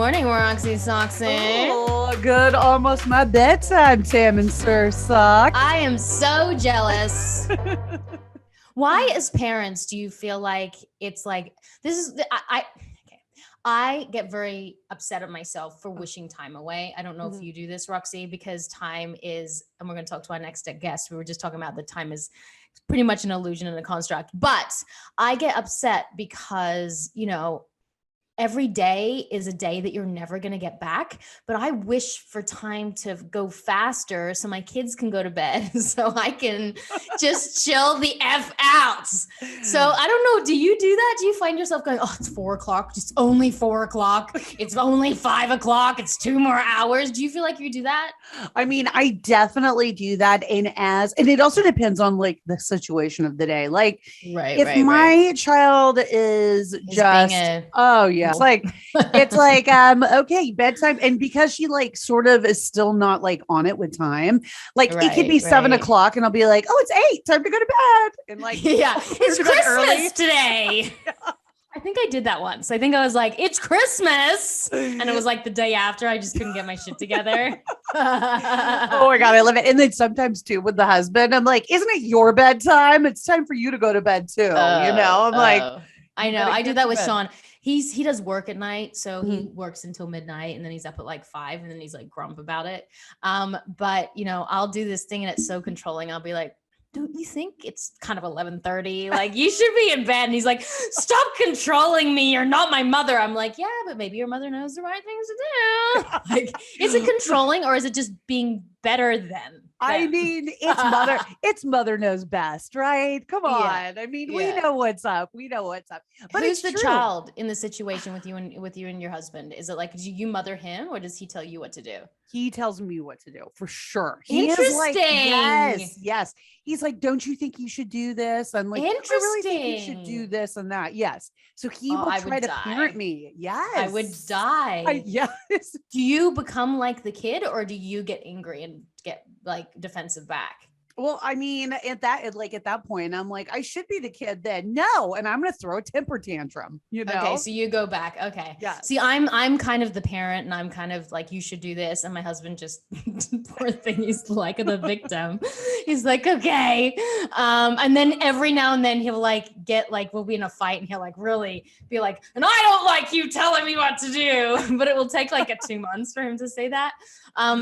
morning, Roxy Soxy. Oh, good. Almost my bedtime, Tam and Sir Sock. I am so jealous. Why, as parents, do you feel like it's like this is I get very upset at myself for wishing time away. I don't know if you do this, Roxy, because time is, and we're going to talk to our next guest. We were just talking about that time is pretty much an illusion and a construct. But I get upset because, every day is a day that you're never going to get back. But I wish for time to go faster so my kids can go to bed so I can just chill the F out. So I don't know. Do you do that? Do you find yourself going, oh, it's 4 o'clock. It's only 4 o'clock. It's only 5 o'clock. It's 2 more hours. Do you feel like you do that? I mean, I definitely do that. And it also depends on like the situation of the day. Like if my child is just, oh yeah. It's like, okay, bedtime. And because she like sort of is still not like on it with time, like it could be 7 o'clock and I'll be like, oh, it's 8, time to go to bed. And like, yeah, it's Christmas today. I think I did that once. I think I was like, it's Christmas. And it was like the day after, I just couldn't get my shit together. Oh my God, I love it. And then sometimes too with the husband, I'm like, isn't it your bedtime? It's time for you to go to bed too. I'm like, I know. I do that with Sean. He does work at night. So he works until midnight and then he's up at like 5 and then he's like grump about it. But I'll do this thing and it's so controlling. I'll be like, don't you think it's kind of 11:30? Like you should be in bed. And he's like, stop controlling me. You're not my mother. I'm like, yeah, but maybe your mother knows the right things to do. Like, is it controlling or is it just being better than? I mean, it's mother knows best, right? Come on. Yeah. I mean, we know what's up. But who's the child in the situation with you and your husband? Is it like, do you mother him or does he tell you what to do? He tells me what to do for sure. Interesting. Like, yes. He's like, don't you think you should do this? I'm like, interesting. I really think you should do this and that. Yes. So he will try to parent me. Yes. I would die. Yes. Do you become like the kid or do you get angry and get like defensive back? Well, I mean, at that point, I'm like, I should be the kid then. No. And I'm going to throw a temper tantrum, Okay. So you go back. Okay. Yeah. See, I'm kind of the parent and I'm kind of like, you should do this. And my husband just, poor thing, he's like the victim. He's like, okay. And then every now and then he'll like we'll be in a fight and he'll like really be like, and I don't like you telling me what to do, but it will take like 2 months for him to say that.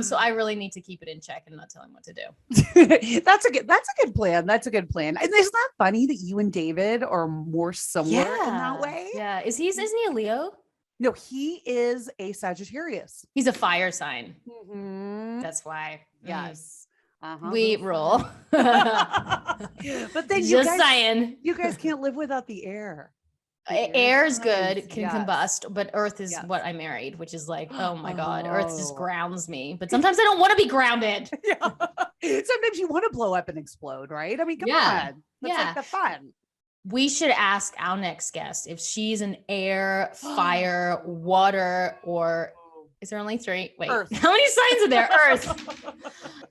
So I really need to keep it in check and not tell him what to do. That's a good plan. And isn't that funny that you and David are more similar in that way? Yeah. Isn't he a Leo? No, he is a Sagittarius. He's a fire sign. Mm-hmm. That's why. Yes. We rule. But then you guys can't live without the air. Air is good, can combust, but earth is what I married, which is like, oh my God, earth just grounds me. But sometimes I don't want to be grounded. Yeah. Sometimes you want to blow up and explode, right? I mean, come on. That's like the fun. We should ask our next guest if she's an air, fire, water, or is there only 3? Wait, Earth. How many signs are there? Earth. I'm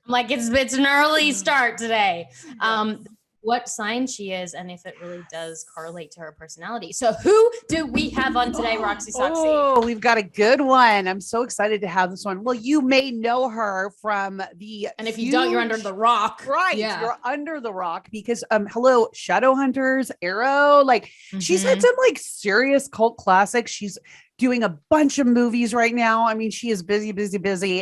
like, it's an early start today. Yes. What sign she is and if it really does correlate to her personality. So who do we have on today, Roxy Soxy? Oh, we've got a good one. I'm so excited to have this one. Well, you may know her from and if you don't, you're under the rock. Right. Yeah. You're under the rock because hello, Shadowhunters, Arrow. Like she's had some like serious cult classics. She's doing a bunch of movies right now. I mean, she is busy.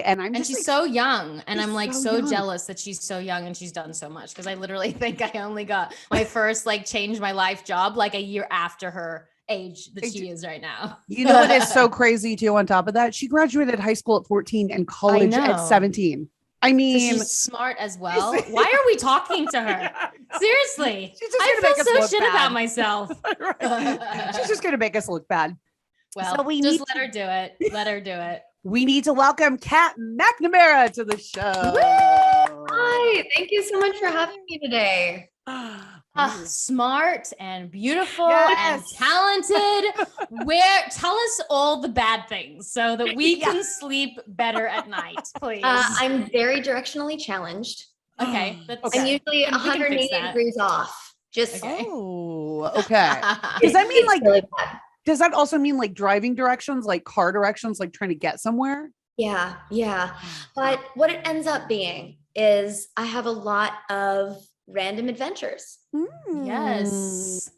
And she's so young. And I'm like so jealous that she's so young and she's done so much. Cause I literally think I only got my first like change my life job like a year after her age that she is right now. You know what is so crazy too on top of that? She graduated high school at 14 and college at 17. I mean, so she's smart as well. Why are we talking to her? Seriously. I feel so shit about myself. Right. She's just going to make us look bad. Well, so let her do it. Let her do it. We need to welcome Kat McNamara to the show. Hi, thank you so much for having me today. Smart and beautiful and talented. Tell us all the bad things so that we can sleep better at night, please. I'm very directionally challenged. Okay. I'm usually 180 degrees off. Okay. Does that mean like really Does that also mean like driving directions, like car directions, like trying to get somewhere? Yeah, yeah. But what it ends up being is I have a lot of random adventures. Yes.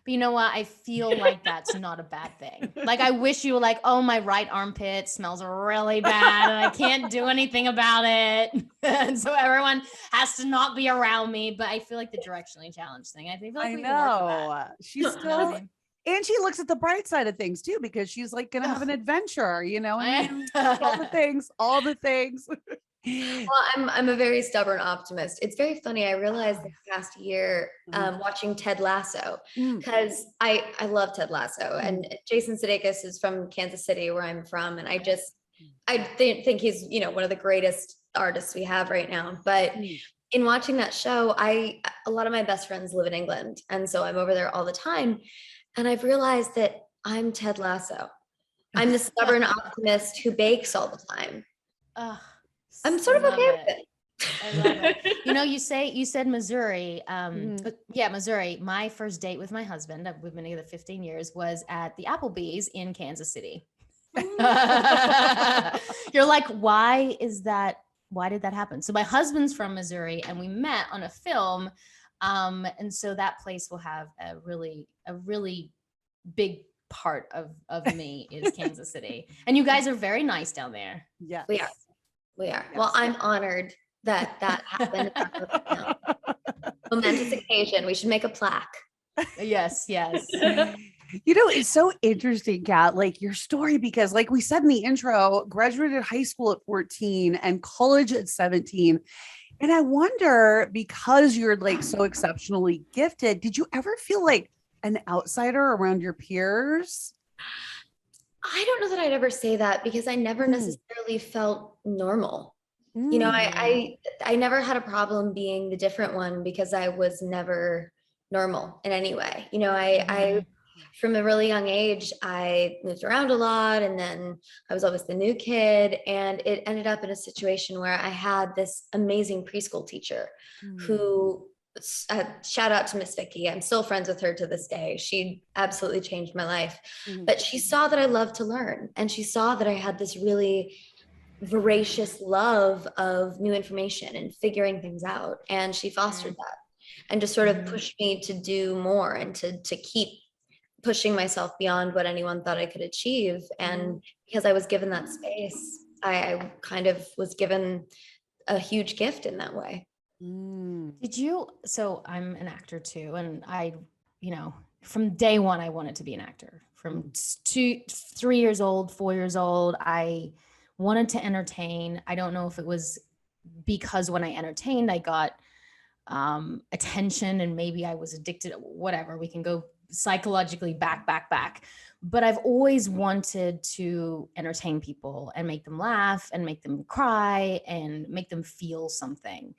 But you know what? I feel like that's not a bad thing. Like, I wish you were like, oh, my right armpit smells really bad and I can't do anything about it. And so everyone has to not be around me. But I feel like the directionally challenged thing, I feel like we can work with that. She's still, and she looks at the bright side of things too, because she's like going to have an adventure, you know, all the things. Well, I'm a very stubborn optimist. It's very funny. I realized this past year, watching Ted Lasso, because I love Ted Lasso, and Jason Sudeikis is from Kansas City, where I'm from, and I think he's, you know, one of the greatest artists we have right now. But in watching that show, a lot of my best friends live in England, and so I'm over there all the time, and I've realized that I'm Ted Lasso. I'm the stubborn optimist who bakes all the time. I'm sort of okay with it. I love it. You know, you said Missouri. Yeah, Missouri. My first date with my husband, we've been together 15 years, was at the Applebee's in Kansas City. You're like, why did that happen? So my husband's from Missouri and we met on a film. And so that place will have a really big part of me is Kansas City. And you guys are very nice down there. Yeah. We are. Yes. Well, I'm honored that happened. Momentous occasion. We should make a plaque. Yes. You know, it's so interesting, Kat, like your story, because like we said in the intro, graduated high school at 14 and college at 17. And I wonder, because you're like so exceptionally gifted, did you ever feel like an outsider around your peers? I don't know that I'd ever say that, because I never necessarily felt normal. You know, I never had a problem being the different one, because I was never normal in any way. You know, I from a really young age, I moved around a lot, and then I was always the new kid, and it ended up in a situation where I had this amazing preschool teacher who, shout out to Miss Vicky. I'm still friends with her to this day. She absolutely changed my life. But she saw that I loved to learn, and she saw that I had this really voracious love of new information and figuring things out. And she fostered that and just sort of pushed me to do more and to keep pushing myself beyond what anyone thought I could achieve. And because I was given that space, I kind of was given a huge gift in that way. So I'm an actor too. And you know, from day one, I wanted to be an actor. From 3 years old, 4 years old, I wanted to entertain. I don't know if it was because when I entertained, I got attention and maybe I was addicted, whatever. We can go psychologically back. But I've always wanted to entertain people and make them laugh and make them cry and make them feel something.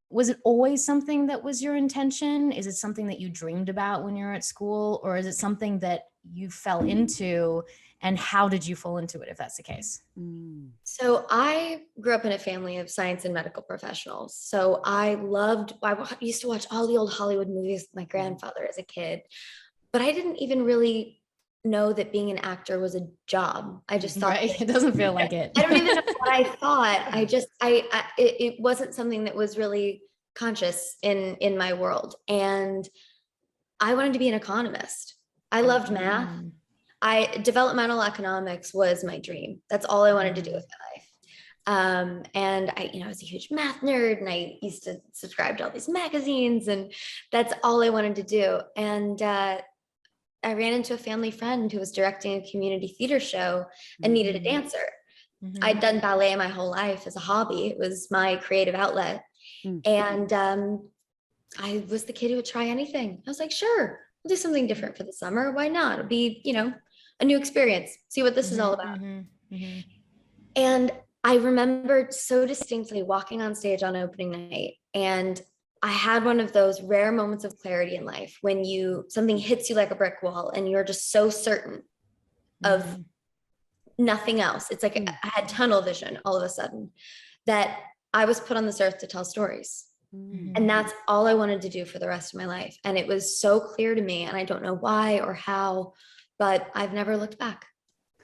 Was it always something that was your intention? Is it something that you dreamed about when you were at school, or is it something that you fell into, and how did you fall into it, if that's the case? So I grew up in a family of science and medical professionals. So I used to watch all the old Hollywood movies with my grandfather as a kid, but I didn't even really know that being an actor was a job. I just thought it doesn't feel like it. I don't even know what I thought. It wasn't something that was really conscious in my world. And I wanted to be an economist. I loved math. Developmental economics was my dream. That's all I wanted to do with my life. And I was a huge math nerd, and I used to subscribe to all these magazines, and that's all I wanted to do. And I ran into a family friend who was directing a community theater show and needed a dancer. I'd done ballet my whole life as a hobby. It was my creative outlet. And I was the kid who would try anything. I was like, sure, we'll do something different for the summer. Why not? It'll be, a new experience. See what this is all about. And I remembered so distinctly walking on stage on opening night, and I had one of those rare moments of clarity in life when something hits you like a brick wall and you're just so certain of nothing else. It's like I had tunnel vision all of a sudden, that I was put on this earth to tell stories. And that's all I wanted to do for the rest of my life. And it was so clear to me, and I don't know why or how, but I've never looked back.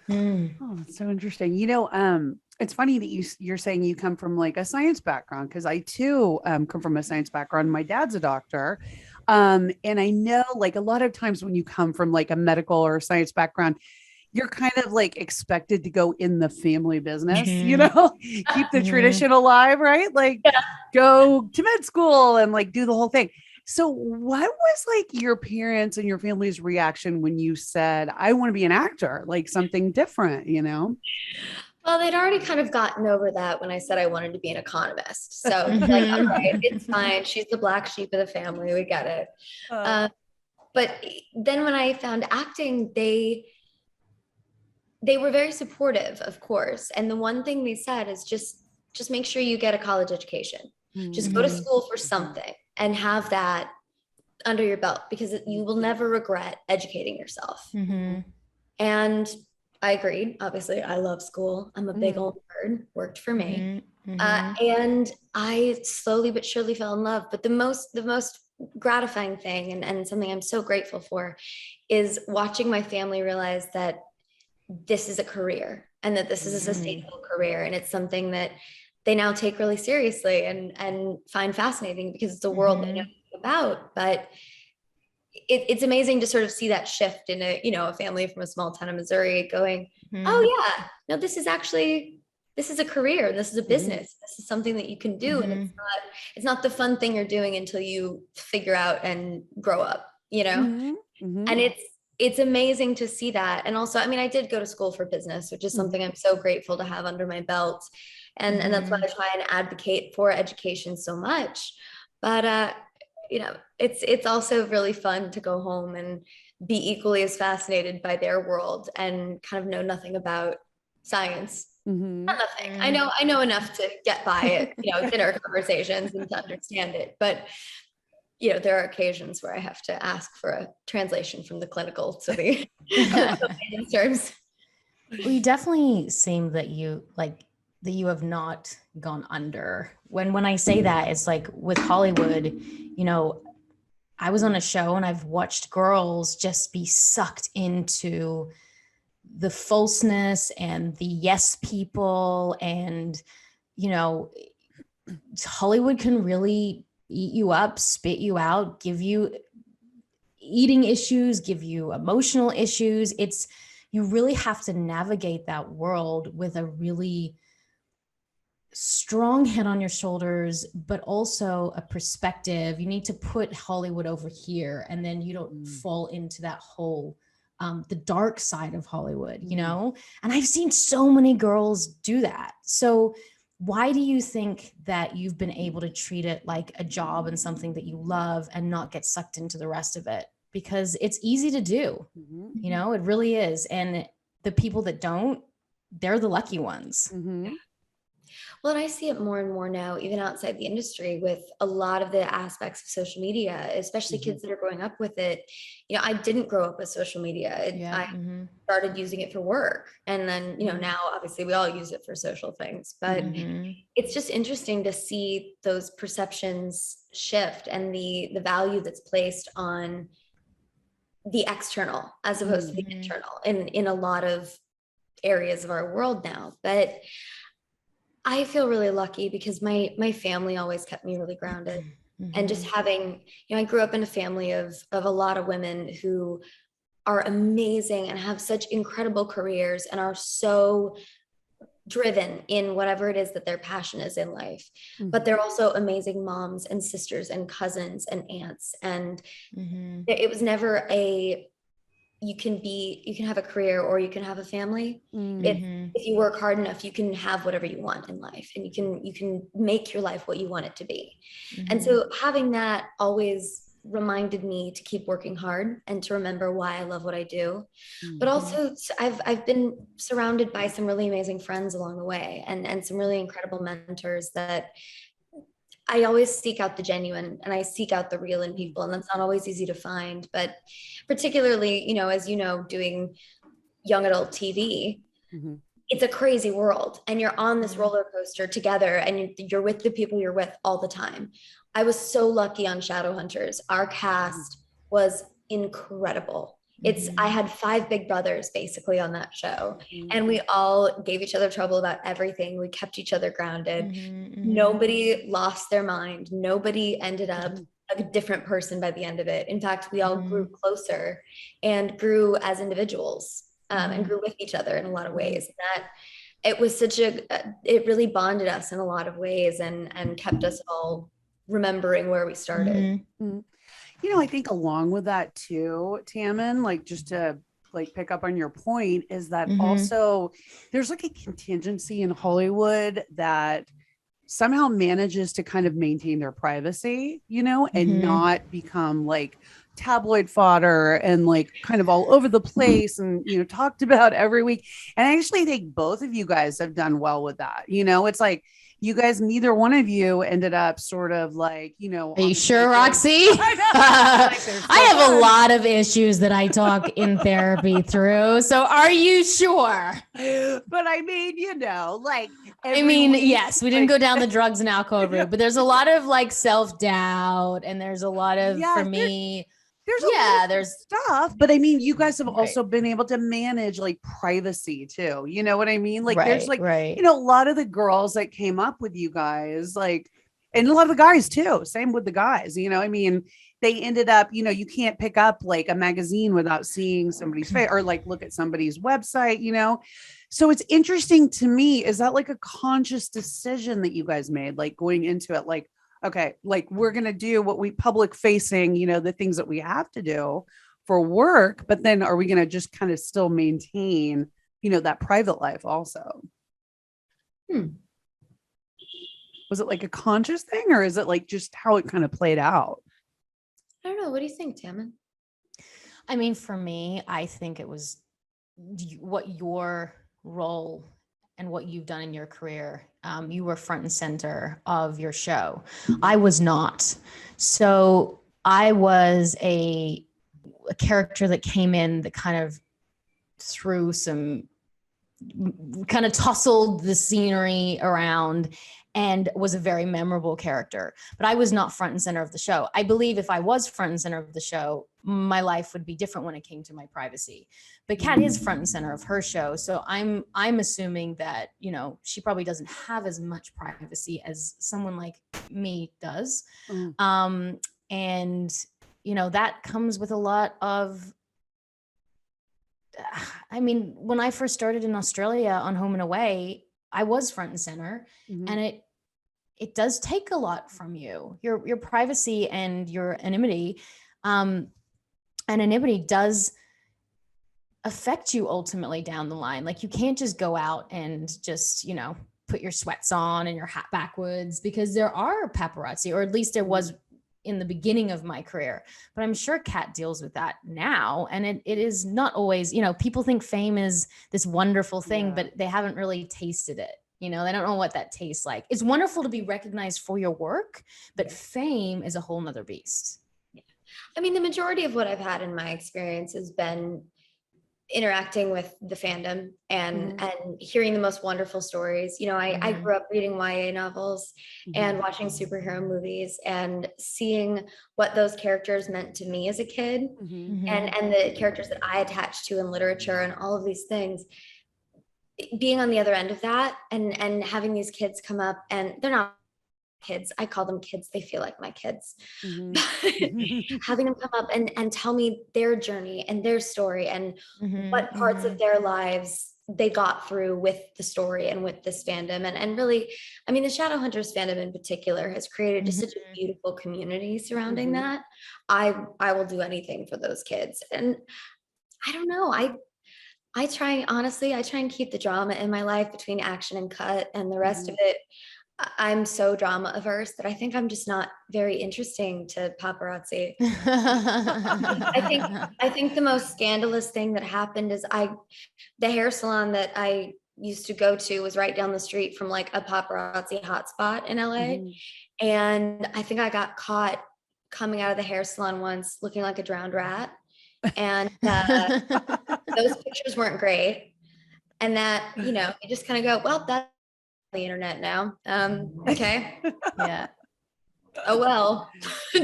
Oh, that's so interesting. You know, it's funny that you're saying you come from like a science background, because I too come from a science background. My dad's a doctor. And I know like a lot of times when you come from like a medical or science background, you're kind of like expected to go in the family business, you know, keep the tradition alive, right? Like go to med school and like do the whole thing. So what was like your parents and your family's reaction when you said, I want to be an actor, like something different, you know? Well, they'd already kind of gotten over that when I said I wanted to be an economist. So like, all right, it's fine. She's the black sheep of the family. We get it. But then when I found acting, they were very supportive, of course. And the one thing they said is just make sure you get a college education. Just go to school for something and have that under your belt, because you will never regret educating yourself. And I agreed. Obviously, I love school. I'm a big old nerd. Worked for me. And I slowly but surely fell in love. But the most gratifying thing, and something I'm so grateful for, is watching my family realize that this is a career, and that this is a sustainable career. And it's something that they now take really seriously and find fascinating, because it's a world they know about. But it's amazing to sort of see that shift in a family from a small town in Missouri going, oh yeah, no, this is a career. This is a business. This is something that you can do. And it's not the fun thing you're doing until you figure out and grow up, you know? And it's amazing to see that. And also, I mean, I did go to school for business, which is something I'm so grateful to have under my belt. And that's why I try and advocate for education so much. But, it's also really fun to go home and be equally as fascinated by their world and kind of know nothing about science. Not nothing. I know enough to get by it, dinner conversations and to understand it. But there are occasions where I have to ask for a translation from the clinical to the terms. We definitely seem that you have not gone under. When I say that, it's like with Hollywood, I was on a show and I've watched girls just be sucked into the falseness and the yes people. And, Hollywood can really eat you up, spit you out, give you eating issues, give you emotional issues. You really have to navigate that world with a really strong head on your shoulders, but also a perspective. You need to put Hollywood over here, and then you don't fall into that whole the dark side of Hollywood, and I've seen so many girls do that. So why do you think that you've been able to treat it like a job and something that you love and not get sucked into the rest of it? Because it's easy to do, it really is. And the people that don't, they're the lucky ones. Well, and I see it more and more now, even outside the industry, with a lot of the aspects of social media, especially kids that are growing up with it. I didn't grow up with social media. I started using it for work. And then, now obviously we all use it for social things, but it's just interesting to see those perceptions shift and the value that's placed on the external as opposed to the internal in a lot of areas of our world now. But I feel really lucky because my family always kept me really grounded. And just having, I grew up in a family of a lot of women who are amazing and have such incredible careers and are so driven in whatever it is that their passion is in life. But they're also amazing moms and sisters and cousins and aunts. And it was never you can have a career or you can have a family. If you work hard enough, you can have whatever you want in life, and you can make your life what you want it to be. And so having that always reminded me to keep working hard and to remember why I love what I do. But also I've been surrounded by some really amazing friends along the way, and some really incredible mentors that I always seek out the genuine and I seek out the real in people. And that's not always easy to find, but particularly, as doing young adult TV, it's a crazy world, and you're on this roller coaster together, and you're with the people you're with all the time. I was so lucky on Shadowhunters. Our cast was incredible. I had 5 big brothers basically on that show, and we all gave each other trouble about everything. We kept each other grounded. Nobody lost their mind. Nobody ended up a different person by the end of it. In fact, we all grew closer and grew as individuals, and grew with each other in a lot of ways. That it was it really bonded us in a lot of ways, and kept us all remembering where we started. I think along with that too, Tammin, like just to like pick up on your point, is that also there's like a contingency in Hollywood that somehow manages to kind of maintain their privacy, and not become like tabloid fodder and like kind of all over the place and, talked about every week. And I actually think both of you guys have done well with that. It's like, you guys, neither one of you ended up sort of like, Are you sure, Roxy? I have a lot of issues that I talk in therapy through. So are you sure? But I mean, yes, we didn't go down the drugs and alcohol route, but there's a lot of like self-doubt, and there's a lot of, for me, there's stuff, but I mean, you guys have also been able to manage like privacy too. You know what I mean? Like there's like, a lot of the girls that came up with you guys, like, and a lot of the guys too, same with the guys, I mean, they ended up, you can't pick up like a magazine without seeing somebody's face or like look at somebody's website, So it's interesting to me, is that like a conscious decision that you guys made, like going into it, like, okay, like we're going to do what we public facing, the things that we have to do for work, but then are we going to just kind of still maintain, that private life also? Was it like a conscious thing, or is it like just how it kind of played out? I don't know. What do you think, Tammin? I mean, for me, I think it was what your role and what you've done in your career. You were front and center of your show. I was not. So I was a character that came in that kind of kind of tussled the scenery around and was a very memorable character. But I was not front and center of the show. I believe if I was front and center of the show, my life would be different when it came to my privacy. But Kat is front and center of her show. So I'm assuming that, she probably doesn't have as much privacy as someone like me does. And, that comes with a lot of, I mean, when I first started in Australia on Home and Away, I was front and center, and it does take a lot from you, your privacy and your anonymity. Anonymity does affect you ultimately down the line. Like you can't just go out and just, put your sweats on and your hat backwards, because there are paparazzi, or at least there was in the beginning of my career. But I'm sure Kat deals with that now. And it is not always, people think fame is this wonderful thing, but they haven't really tasted it. They don't know what that tastes like. It's wonderful to be recognized for your work, but fame is a whole nother beast. Yeah. I mean, the majority of what I've had in my experience has been interacting with the fandom and hearing the most wonderful stories. I grew up reading YA novels and watching superhero movies and seeing what those characters meant to me as a kid, and the characters that I attached to in literature and all of these things. Being on the other end of that and having these kids come up, and they're not kids, I call them kids, they feel like my kids. Having them come up and tell me their journey and their story and what parts of their lives they got through with the story and with this fandom. And really, I mean, the Shadowhunters fandom in particular has created just such a beautiful community surrounding that. I will do anything for those kids. And I don't know, I try and keep the drama in my life between action and cut, and the rest of it, I'm so drama averse that I think I'm just not very interesting to paparazzi. I think the most scandalous thing that happened is the hair salon that I used to go to was right down the street from like a paparazzi hotspot in LA. And I think I got caught coming out of the hair salon once looking like a drowned rat. And those pictures weren't great. And that, you just kind of go, well, that's the internet now. Okay. Yeah. oh, well,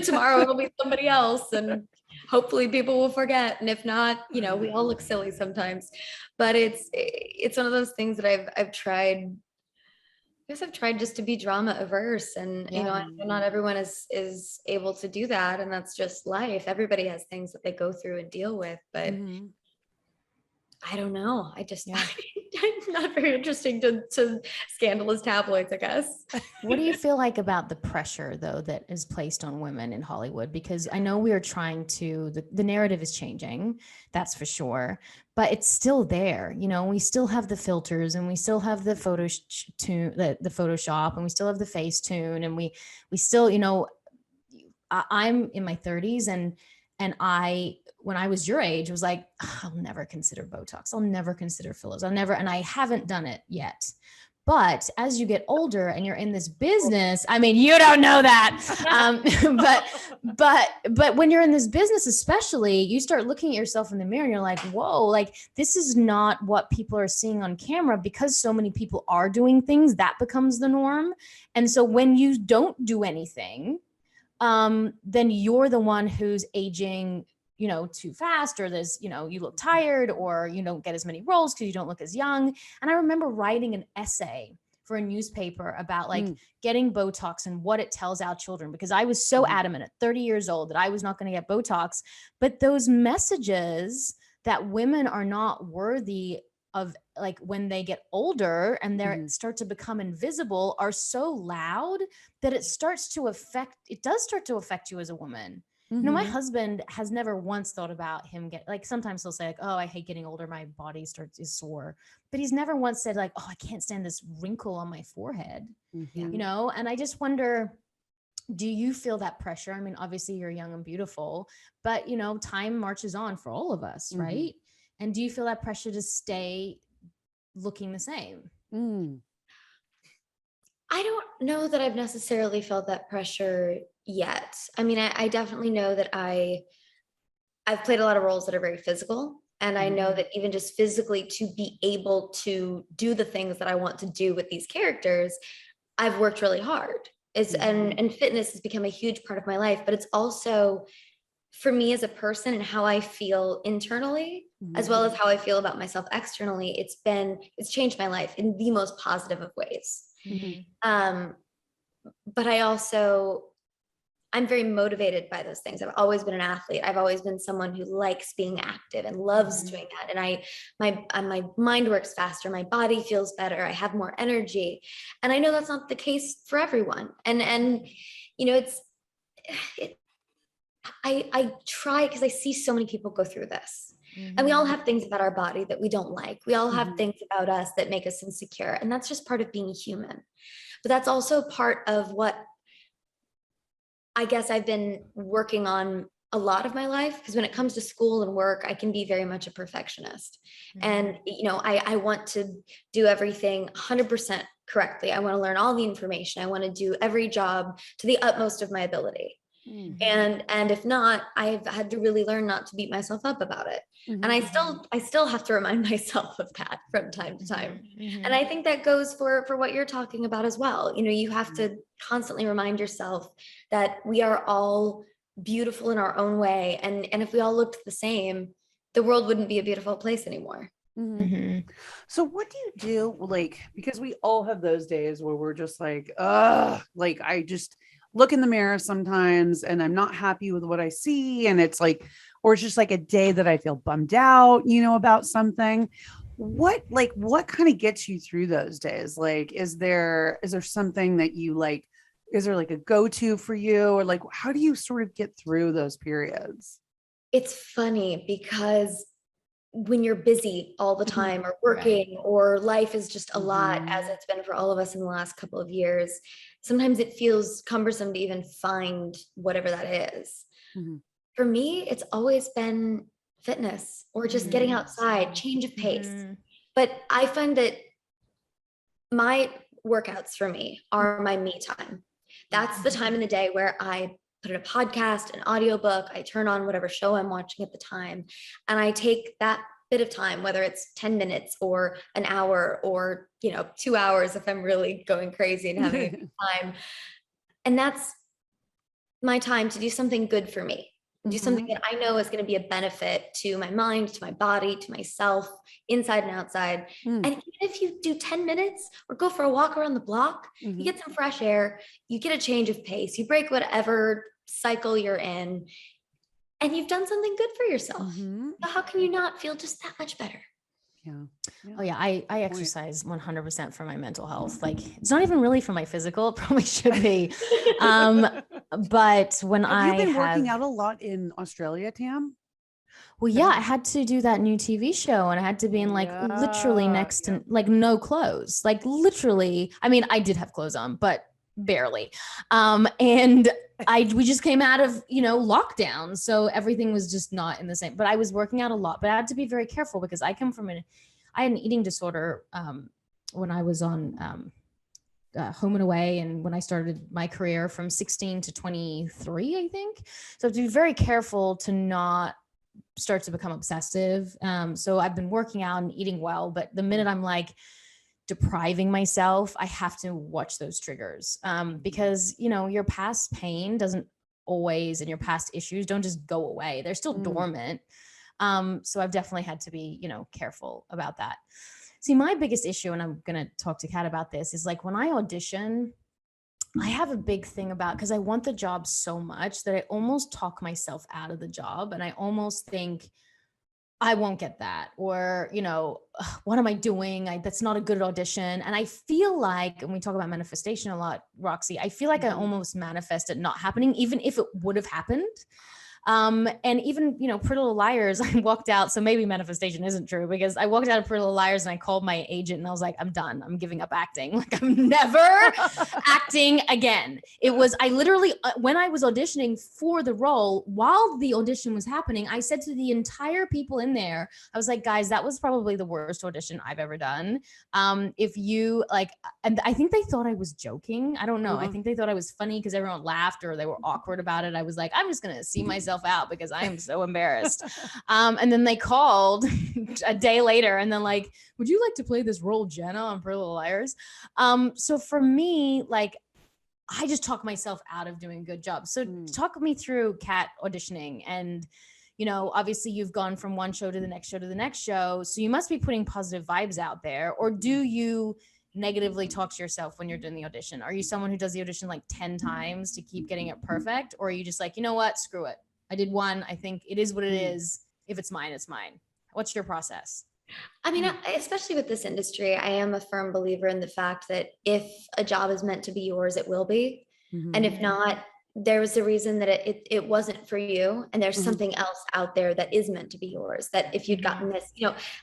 tomorrow it'll be somebody else. And hopefully people will forget. And if not, we all look silly sometimes, but it's one of those things that I've tried. I guess I've tried just to be drama averse, and not everyone is able to do that, and that's just life. Everybody has things that they go through and deal with, but I don't know. I'm not very interesting to scandalous tabloids, I guess. What do you feel like about the pressure, though, that is placed on women in Hollywood? Because I know we are trying to, the narrative is changing, that's for sure, but it's still there. We still have the filters, and we still have the the Photoshop, and we still have the Facetune, and we still, I'm in my 30s, and when I was your age, was like, I'll never consider Botox. I'll never consider fillers. and I haven't done it yet. But as you get older and you're in this business, I mean, you don't know that. But when you're in this business, especially, you start looking at yourself in the mirror and you're like, whoa, like this is not what people are seeing on camera, because so many people are doing things that becomes the norm. And so when you don't do anything, then you're the one who's aging, too fast, or there's, you look tired, or you don't get as many roles because you don't look as young. And I remember writing an essay for a newspaper about getting Botox and what it tells our children, because I was so adamant at 30 years old that I was not going to get Botox. But those messages that women are not worthy of, like when they get older and they start to become invisible, are so loud that it does start to affect you as a woman. My husband has never once thought about him sometimes he'll say like, oh, I hate getting older, my body is sore, but he's never once said like, oh, I can't stand this wrinkle on my forehead. And I just wonder, do you feel that pressure? I mean, obviously you're young and beautiful, but time marches on for all of us, right? And do you feel that pressure to stay looking the same? I don't know that I've necessarily felt that pressure yet. I mean, I definitely know that I've played a lot of roles that are very physical. And I know that even just physically to be able to do the things that I want to do with these characters, I've worked really hard. And fitness has become a huge part of my life, but it's also for me as a person and how I feel internally, as well as how I feel about myself externally. It's changed my life in the most positive of ways. But I'm very motivated by those things. I've always been an athlete. I've always been someone who likes being active and loves doing that. And my mind works faster. My body feels better. I have more energy. And I know that's not the case for everyone. And I try, because I see so many people go through this. And we all have things about our body that we don't like. We all have things about us that make us insecure. And that's just part of being human. But that's also part of what I guess I've been working on a lot of my life, because when it comes to school and work, I can be very much a perfectionist. And, I want to do everything 100% correctly. I want to learn all the information. I want to do every job to the utmost of my ability. And if not, I've had to really learn not to beat myself up about it. And I still have to remind myself of that from time to time. And I think that goes for what you're talking about as well. You have to constantly remind yourself that we are all beautiful in our own way. And if we all looked the same, the world wouldn't be a beautiful place anymore. So what do you do? Because we all have those days where we're just like, I just look in the mirror sometimes and I'm not happy with what I see. And it's like, or it's just like a day that I feel bummed out, about something. What kind of gets you through those days? Like, is there something that you like, is there like a go-to for you, or like, how do you sort of get through those periods? It's funny because when you're busy all the time or working, or life is just a lot, as it's been for all of us in the last couple of years, sometimes it feels cumbersome to even find whatever that is. For me, it's always been fitness or just getting outside, change of pace. But I find that my workouts for me are my me time. That's the time in the day where I put in a podcast, an audiobook, I turn on whatever show I'm watching at the time, and I take that bit of time, whether it's 10 minutes or an hour or 2 hours if I'm really going crazy and having a good time. And that's my time to do something good for me, do something that I know is going to be a benefit to my mind, to my body, to myself, inside and outside. And even if you do 10 minutes or go for a walk around the block, you get some fresh air, you get a change of pace, you break whatever cycle you're in, and you've done something good for yourself. So how can you not feel just that much better? Oh yeah. I exercise 100% for my mental health. Like it's not even really for my physical. It probably should be. But when Have you been working out a lot in Australia, Tam? Well, yeah, I had to do that new TV show and I had to be in like literally next to like no clothes, like literally. I mean, I did have clothes on, but barely. And we just came out of, lockdown. So everything was just not in the same, but I was working out a lot, but I had to be very careful because I had an eating disorder when I was on home and away. And when I started my career from 16 to 23, I think. So I have to be very careful to not start to become obsessive. So I've been working out and eating well, but the minute I'm like depriving myself, I have to watch those triggers because, your past pain doesn't always, and your past issues don't just go away. They're still dormant. So I've definitely had to be, careful about that. See, my biggest issue, and I'm going to talk to Kat about this, is like when I audition, I have a big thing about, because I want the job so much that I almost talk myself out of the job. And I almost think I won't get that, or, what am I doing? That's not a good audition. And I feel like, and we talk about manifestation a lot, Roxy, I feel like I almost manifest it not happening, even if it would have happened. And even, Pretty Little Liars, I walked out. So maybe manifestation isn't true because I walked out of Pretty Little Liars and I called my agent and I was like, I'm done. I'm giving up acting. Like I'm never acting again. I literally, when I was auditioning for the role, while the audition was happening, I said to the entire people in there, I was like, guys, that was probably the worst audition I've ever done. If you like, and I think they thought I was joking. I don't know. I think they thought I was funny because everyone laughed or they were awkward about it. I was like, I'm just going to see myself out because I am so embarrassed. And then they called a day later and then like, would you like to play this role Jenna on Pretty Little Liars? So for me, like, I just talk myself out of doing a good job. So talk me through Kat auditioning and, obviously you've gone from one show to the next show to the next show. So you must be putting positive vibes out there, or do you negatively talk to yourself when you're doing the audition? Are you someone who does the audition like 10 times to keep getting it perfect? Or are you just like, you know what, screw it. I did one. I think it is what it is. If it's mine, it's mine. What's your process? I mean, especially with this industry, I am a firm believer in the fact that if a job is meant to be yours, it will be. And if not, there was a reason that it wasn't for you. And there's something else out there that is meant to be yours, that if you'd gotten this,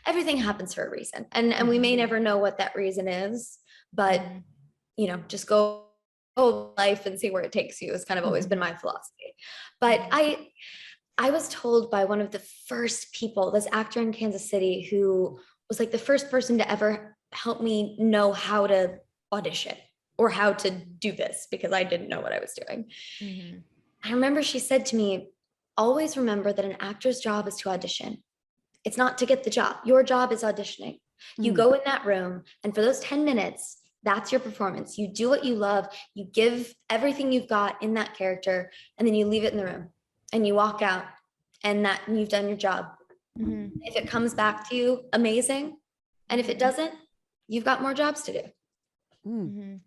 everything happens for a reason. And we may never know what that reason is, but, just go life and see where it takes you has kind of always been my philosophy. But I was told by one of the first people, this actor in Kansas City, who was like the first person to ever help me know how to audition or how to do this, because I didn't know what I was doing. I remember she said to me, always remember that an actor's job is to audition. It's not to get the job. Your job is auditioning. You go in that room, and for those 10 minutes, that's your performance. You do what you love. You give everything you've got in that character, and then you leave it in the room and you walk out, and you've done your job. If it comes back to you, amazing. And if it doesn't, you've got more jobs to do. And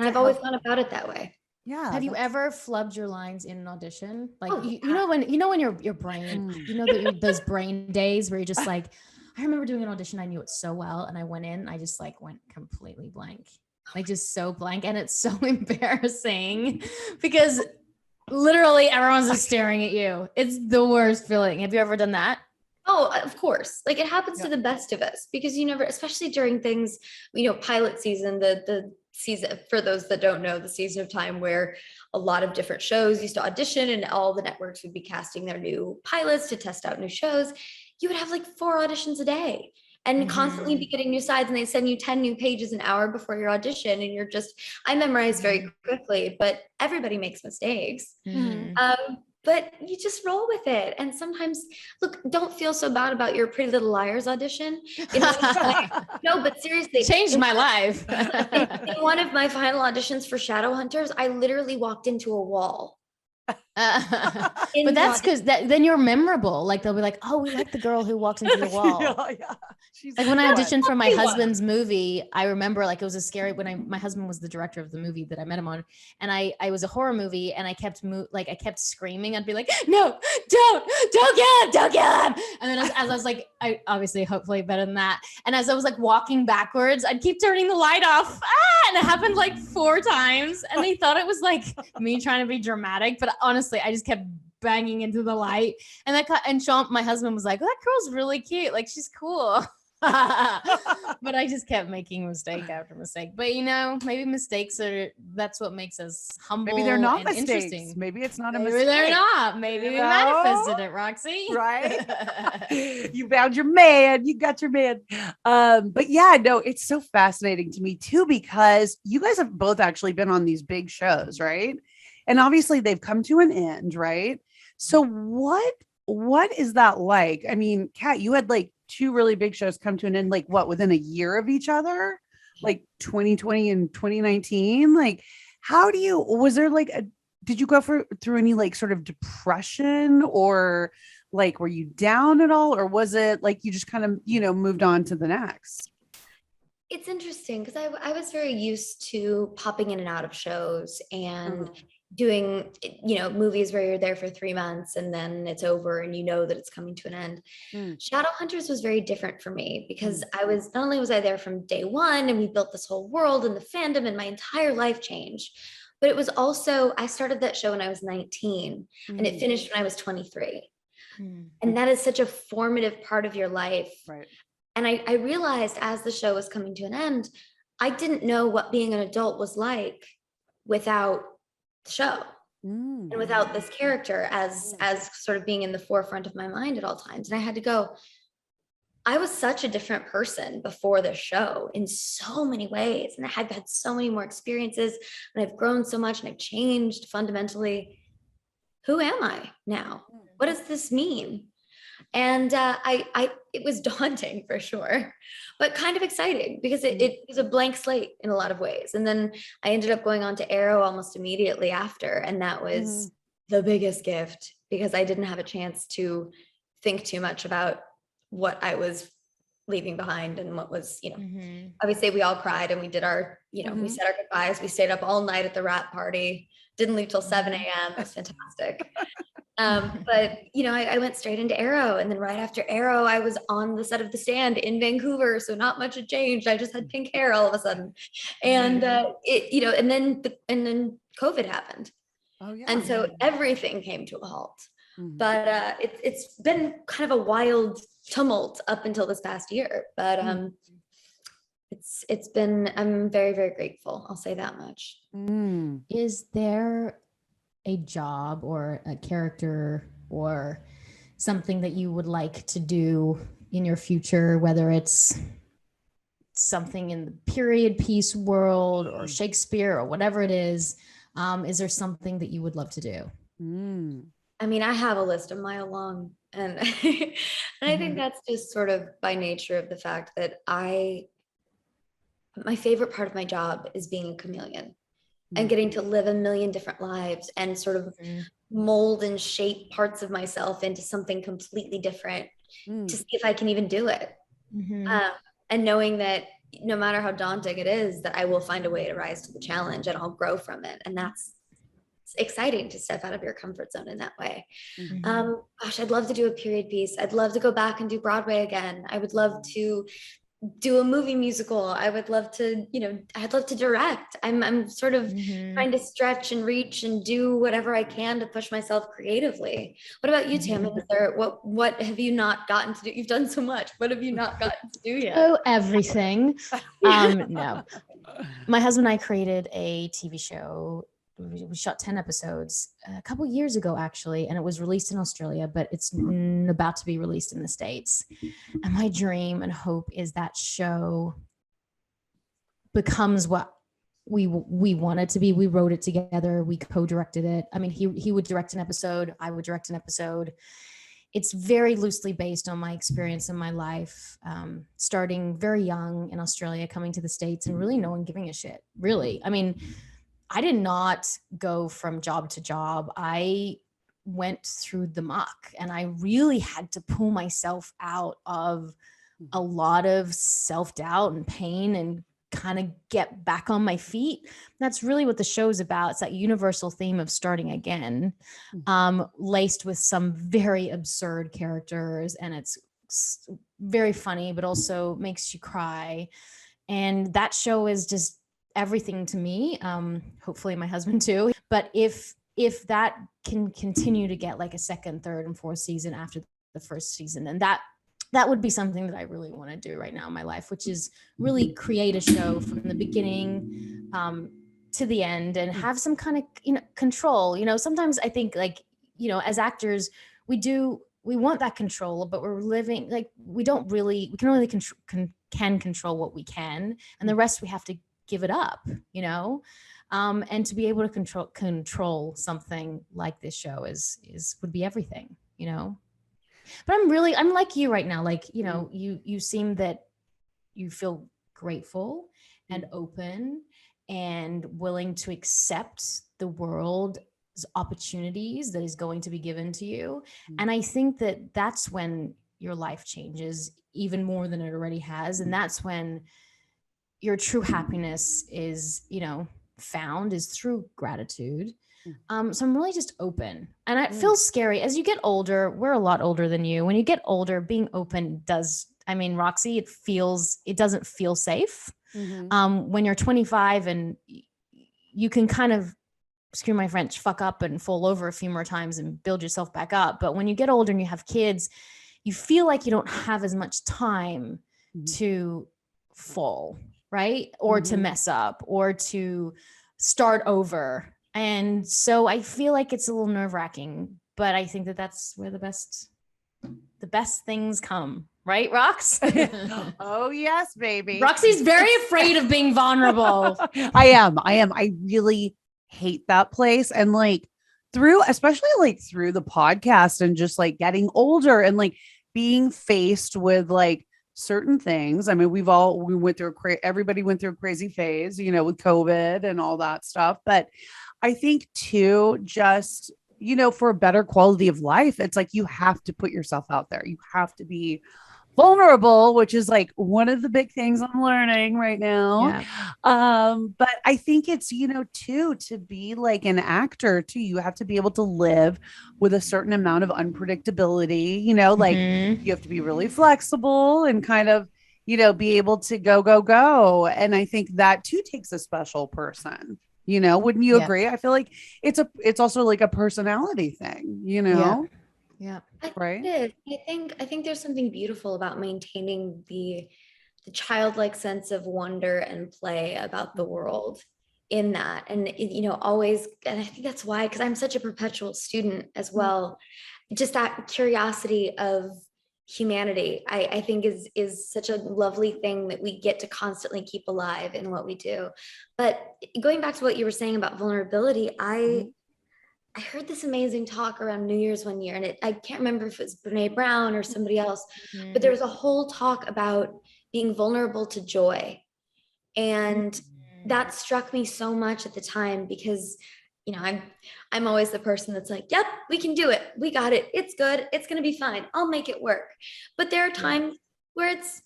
I've always thought about it that way. Yeah. Have you ever flubbed your lines in an audition? Like, when your brain, those brain days where you're just like, I remember doing an audition. I knew it so well. And I went in, I just like went completely blank, like just so blank. And it's so embarrassing because literally everyone's just staring at you. It's the worst feeling. Have you ever done that? Oh, of course. Like it happens to the best of us, because you never, especially during things, pilot season, the season, for those that don't know, the season of time where a lot of different shows used to audition and all the networks would be casting their new pilots to test out new shows. You would have like 4 auditions a day and constantly be getting new sides, and they send you 10 new pages an hour before your audition. And you're just, I memorize very quickly, but everybody makes mistakes. But you just roll with it. And sometimes, look, don't feel so bad about your Pretty Little Liars audition. No, but seriously. Changed my life. In one of my final auditions for Shadowhunters, I literally walked into a wall. But that's because then you're memorable. Like they'll be like, oh, we like the girl who walks into the wall. Yeah. She's like when I auditioned for my husband's movie, I remember like it was a scary my husband was the director of the movie that I met him on, and I was a horror movie, and I kept I kept screaming. I'd be like, no, don't kill him. And then as I was like, I obviously hopefully better than that. And as I was like walking backwards, I'd keep turning the light off. And it happened like 4 times, and they thought it was like me trying to be dramatic, but honestly, I just kept banging into the light. And Sean, my husband, was like, oh, that girl's really cute. Like, she's cool. But I just kept making mistake after mistake. But maybe mistakes that's what makes us humble. Maybe they're not and mistakes. Interesting. Maybe it's not a maybe mistake. They're not. Maybe we manifested it, Roxy. Right? You found your man. You got your man. But yeah, no, it's so fascinating to me too, because you guys have both actually been on these big shows, right? And obviously they've come to an end, right? So what is that like? I mean, Kat, you had like 2 really big shows come to an end, like what, within a year of each other, like 2020 and 2019. Like, was there like did you go through any like sort of depression, or like, were you down at all? Or was it like you just kind of, moved on to the next? It's interesting because I was very used to popping in and out of shows and doing, movies where you're there for 3 months and then it's over and that it's coming to an end. Shadowhunters was very different for me because not only was I there from day one and we built this whole world and the fandom and my entire life changed, but it was also, I started that show when I was 19 and it finished when I was 23. And that is such a formative part of your life. Right. And I realized as the show was coming to an end, I didn't know what being an adult was like without the show and without this character as sort of being in the forefront of my mind at all times. And I had to go, I was such a different person before the show in so many ways. And I had had so many more experiences and I've grown so much and I've changed fundamentally. Who am I now? What does this mean? And it was daunting for sure, but kind of exciting because it was a blank slate in a lot of ways. And then I ended up going on to Arrow almost immediately after. And that was the biggest gift because I didn't have a chance to think too much about what I was leaving behind and what was, obviously we all cried and we did our, we said our goodbyes. We stayed up all night at the wrap party, didn't leave till 7 a.m. It was fantastic. But I went straight into Arrow, and then right after Arrow, I was on the set of The Stand in Vancouver. So not much had changed. I just had pink hair all of a sudden, and and then COVID happened. Oh yeah. And so everything came to a halt. But it's been kind of a wild tumult up until this past year. But it's been, I'm very, very grateful. I'll say that much. Is there a job or a character or something that you would like to do in your future, whether it's something in the period piece world or Shakespeare or whatever it is there something that you would love to do? I mean, I have a list a mile long, and I think that's just sort of by nature of the fact that my favorite part of my job is being a chameleon and getting to live a million different lives and sort of mold and shape parts of myself into something completely different to see if I can even do it. And knowing that no matter how daunting it is, that I will find a way to rise to the challenge and I'll grow from it. And that's exciting to step out of your comfort zone in that way. Gosh, I'd love to do a period piece. I'd love to go back and do Broadway again. I would love to do a movie musical. I would love to, I'd love to direct. I'm sort of trying to stretch and reach and do whatever I can to push myself creatively. What about you, Tam? What have you not gotten to do? You've done so much. What have you not gotten to do yet? Oh, everything. No. My husband and I created a TV show. We shot 10 episodes a couple years ago, actually, and it was released in Australia, but it's about to be released in the States. And my dream and hope is that show becomes what we want it to be. We wrote it together. We co-directed it. I mean, he would direct an episode. I would direct an episode. It's very loosely based on my experience in my life, starting very young in Australia, coming to the States and really no one giving a shit, really. I mean, I did not go from job to job. I went through the muck, and I really had to pull myself out of a lot of self-doubt and pain and kind of get back on my feet. That's really what the show is about. It's that universal theme of starting again, laced with some very absurd characters, and it's very funny, but also makes you cry. And that show is just everything to me. Hopefully my husband too. But if that can continue to get like a second, third, and fourth season after the first season, then that would be something that I really want to do right now in my life, which is really create a show from the beginning to the end and have some kind of, control. Sometimes I think like, as actors, we want that control, but we're living like we can only can control what we can, and the rest we have to give it up, and to be able to control something like this show would be everything, But I'm like you right now. Like, you seem that you feel grateful and open and willing to accept the world's opportunities that is going to be given to you. And I think that that's when your life changes even more than it already has. And that's when your true happiness is, found, is through gratitude. So I'm really just open, and it feels scary as you get older. We're a lot older than you. When you get older, being open Roxy, it doesn't feel safe. When you're 25 and you can kind of, excuse my French, fuck up and fall over a few more times and build yourself back up. But when you get older and you have kids, you feel like you don't have as much time to fall, right? Or to mess up or to start over. And so I feel like it's a little nerve-wracking, but I think that that's where the best things come. Right, Rox? Oh, yes, baby. Roxy's very afraid of being vulnerable. I am. I really hate that place. And like especially like through the podcast and just like getting older and like being faced with like certain things. I mean, everybody went through a crazy phase, with COVID and all that stuff. But I think too, just, for a better quality of life, it's like you have to put yourself out there. You have to be vulnerable, which is like one of the big things I'm learning right now. Yeah. But I think it's, too, to be like an actor too, you have to be able to live with a certain amount of unpredictability, like you have to be really flexible and kind of, be able to go. And I think that too takes a special person. Wouldn't you agree? I feel like it's also like a personality thing, Yeah. Right. I think there's something beautiful about maintaining the childlike sense of wonder and play about the world in that. And, always, and I think that's why, because I'm such a perpetual student as well, just that curiosity of humanity, I think is such a lovely thing that we get to constantly keep alive in what we do. But going back to what you were saying about vulnerability, I heard this amazing talk around New Year's one year, and I can't remember if it was Brene Brown or somebody else, but there was a whole talk about being vulnerable to joy. And that struck me so much at the time because, I'm always the person that's like, yep, we can do it. We got it. It's good. It's going to be fine. I'll make it work. But there are times where it's,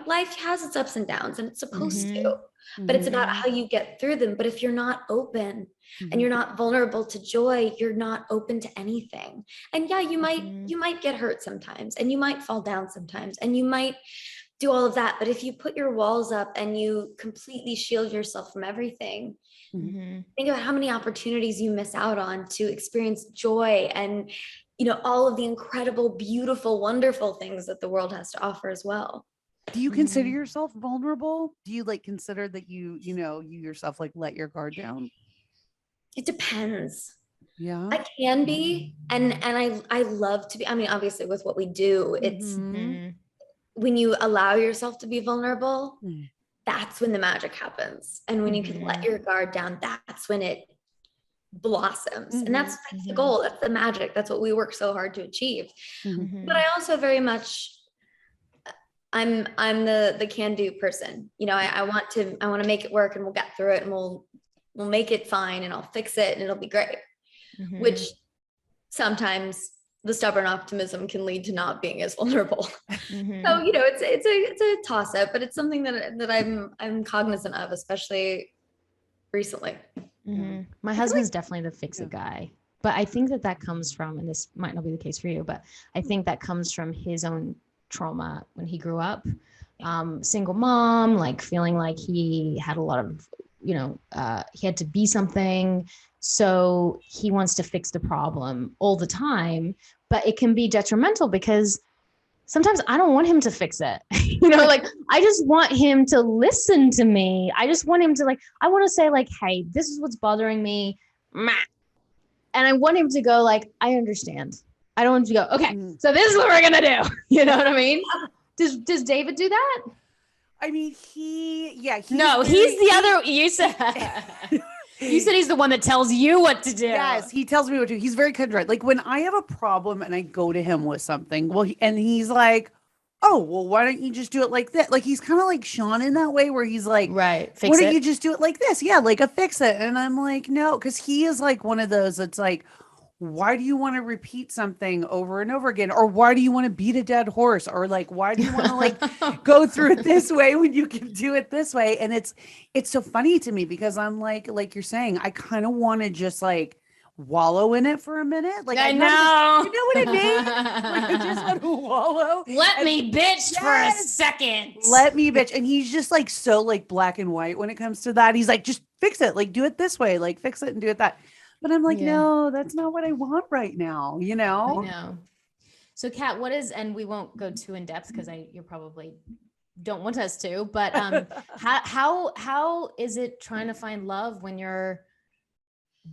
life has its ups and downs, and it's supposed to, but it's about how you get through them. But if you're not open and you're not vulnerable to joy, you're not open to anything. And yeah, you might get hurt sometimes, and you might fall down sometimes, and you might do all of that. But if you put your walls up and you completely shield yourself from everything, think about how many opportunities you miss out on to experience joy and, all of the incredible, beautiful, wonderful things that the world has to offer as well. Do you consider yourself vulnerable? Do you like consider that you yourself like let your guard down? It depends. Yeah. I can be. And I love to be. I mean, obviously with what we do, it's when you allow yourself to be vulnerable, that's when the magic happens. And when you can let your guard down, that's when it blossoms. And that's the goal. That's the magic. That's what we work so hard to achieve. But I also very much, I'm the can-do person. I want to make it work, and we'll get through it, and we'll we'll make it fine and I'll fix it and it'll be great. Which sometimes the stubborn optimism can lead to not being as vulnerable. So, you know, it's a toss up, but it's something that I'm cognizant of, especially recently. My husband's definitely the fix it guy, but I think that comes from, and this might not be the case for you, but I think that comes from his own trauma when he grew up. Single mom, like feeling like he had a lot of, you know, he had to be something. So he wants to fix the problem all the time, but it can be detrimental because sometimes I don't want him to fix it. You know, like I just want him to listen to me. I just want him to like, I want to say like, hey, this is what's bothering me. And I want him to go like, I understand. I don't want him to go, okay, so this is what we're going to do. You know what I mean? Does David do that? I mean, he's the other, you said. You said he's the one that tells you what to do. Yes, he tells me what to do. He's very contrite. Like when I have a problem and I go to him with something, and he's like, oh, well, why don't you just do it like that? Like he's kind of like Sean in that way where he's like, right, why don't you just do it like this? Yeah, like a fix it. And I'm like, no, because he is like one of those that's like, why do you want to repeat something over and over again? Or why do you want to beat a dead horse? Or like, why do you want to like go through it this way when you can do it this way? And it's so funny to me because I'm like you're saying, I kind of want to just like wallow in it for a minute. Like I know. You know what I mean? Like I just want to wallow. Let me bitch for a second. Let me bitch. And he's just like so like black and white when it comes to that. He's like, just fix it. Like do it this way. Like fix it and do it that. But I'm like, no, that's not what I want right now, you know? I know. So Kat, what is, and we won't go too in depth because you probably don't want us to, but how is it trying to find love when you're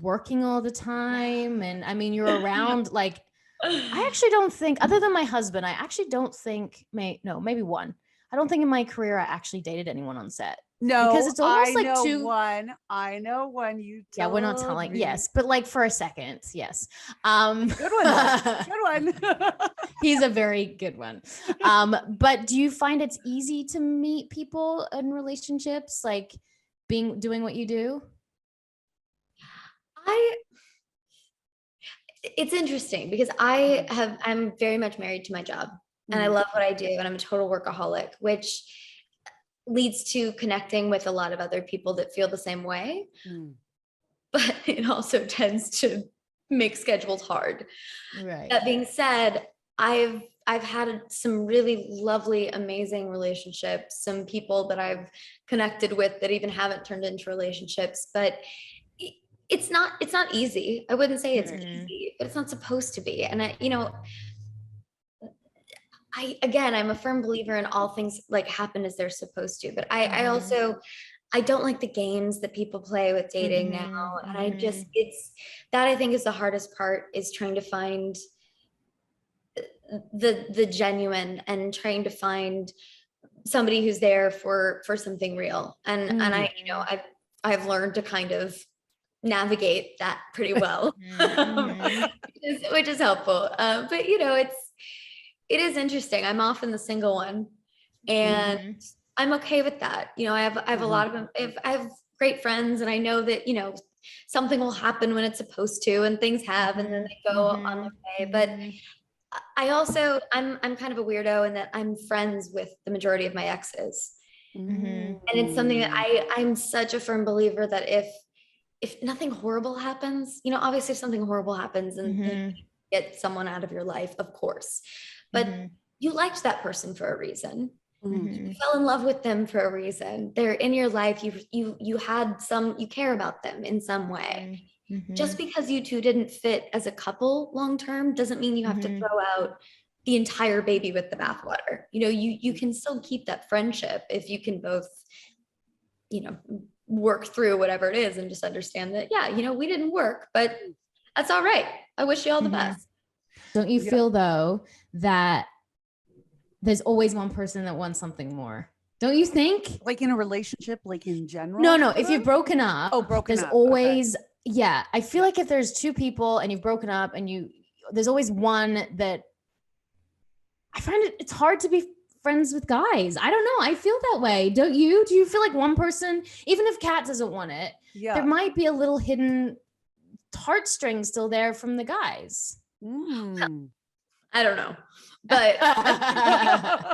working all the time? And I mean, you're around like, I actually don't think, other than my husband, I actually don't think, maybe one. I don't think in my career I actually dated anyone on set. No, because it's almost like I know one. You yeah, we're not telling. Me. Yes, but like for a second, yes. Good one. He's a very good one. But do you find it's easy to meet people in relationships, like doing what you do? It's interesting because I'm very much married to my job and I love what I do and I'm a total workaholic, which leads to connecting with a lot of other people that feel the same way. But it also tends to make schedules hard. Right. That being said, I've had some really lovely, amazing relationships, some people that I've connected with that even haven't turned into relationships, but it's not easy. I wouldn't say it's easy, but it's not supposed to be. And I'm a firm believer in all things like happen as they're supposed to, but I also don't like the games that people play with dating now. And I think is the hardest part, is trying to find the genuine and trying to find somebody who's there for something real. And I've learned to kind of navigate that pretty well, which is helpful. But it is interesting. I'm often the single one and I'm okay with that. I have a lot of, I have great friends and I know that, something will happen when it's supposed to and things have, and then they go on their way. But I'm kind of a weirdo in that I'm friends with the majority of my exes. And it's something that I'm such a firm believer that if nothing horrible happens, obviously if something horrible happens and you get someone out of your life, of course, but you liked that person for a reason. You fell in love with them for a reason. They're in your life. You care about them in some way. Just because you two didn't fit as a couple long-term doesn't mean you have to throw out the entire baby with the bathwater. You can still keep that friendship if you can both, work through whatever it is and just understand that, we didn't work, but that's all right. I wish you all the best. Don't you feel though that there's always one person that wants something more? Don't you think? Like in a relationship, like in general? No. If you've broken up, there's always, I feel like if there's two people and you've broken up and there's always one that I find it's hard to be friends with guys. I don't know. I feel that way. Don't you? Do you feel like one person, even if Kat doesn't want it, there might be a little hidden heartstring still there from the guys. I don't know, but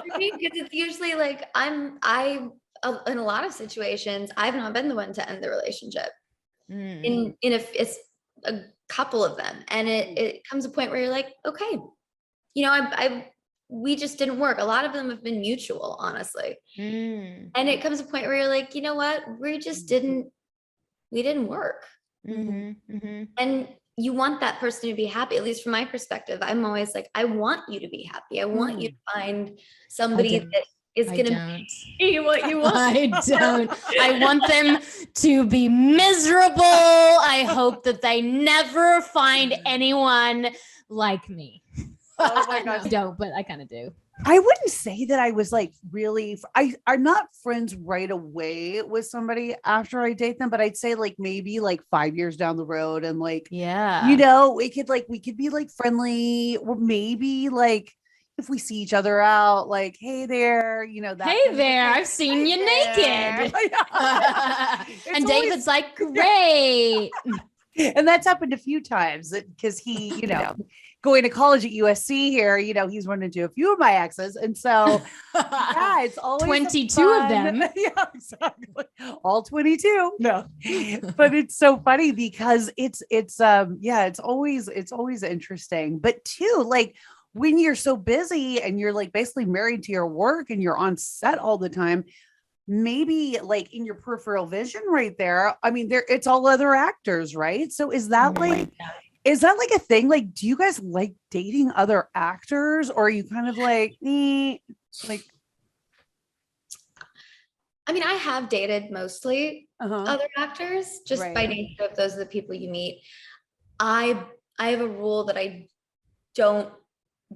because it's usually like in a lot of situations, I've not been the one to end the relationship. In it's a couple of them, and it comes a point where you're like, okay, you know, we just didn't work. A lot of them have been mutual, honestly, and it comes a point where you're like, you know what, we didn't work, and you want that person to be happy. At least from my perspective, I'm always like, I want you to be happy. I want you to find somebody that is going to be what you want. I don't. I want them to be miserable. I hope that they never find anyone like me. Oh my gosh. I don't, but I kind of do. I wouldn't say that I was like really, I'm not friends right away with somebody after I date them, but I'd say like maybe like 5 years down the road, and like, you know, we could be like friendly, or maybe like if we see each other out, like, hey there, you know, that. Hey there, I've seen you naked. And David's like, great. And that's happened a few times because he, you know, going to college at USC here, you know, he's run into a few of my exes. And so, yeah, it's always 22 of them. Yeah, exactly. All 22. No, but it's so funny because it's always interesting. But too, like when you're so busy and you're like basically married to your work and you're on set all the time, maybe like in your peripheral vision right there, I mean, it's all other actors, right? So is that like a thing? Like, do you guys like dating other actors, or are you kind of like, like? I mean, I have dated mostly other actors, just by nature of those are the people you meet. I have a rule that I don't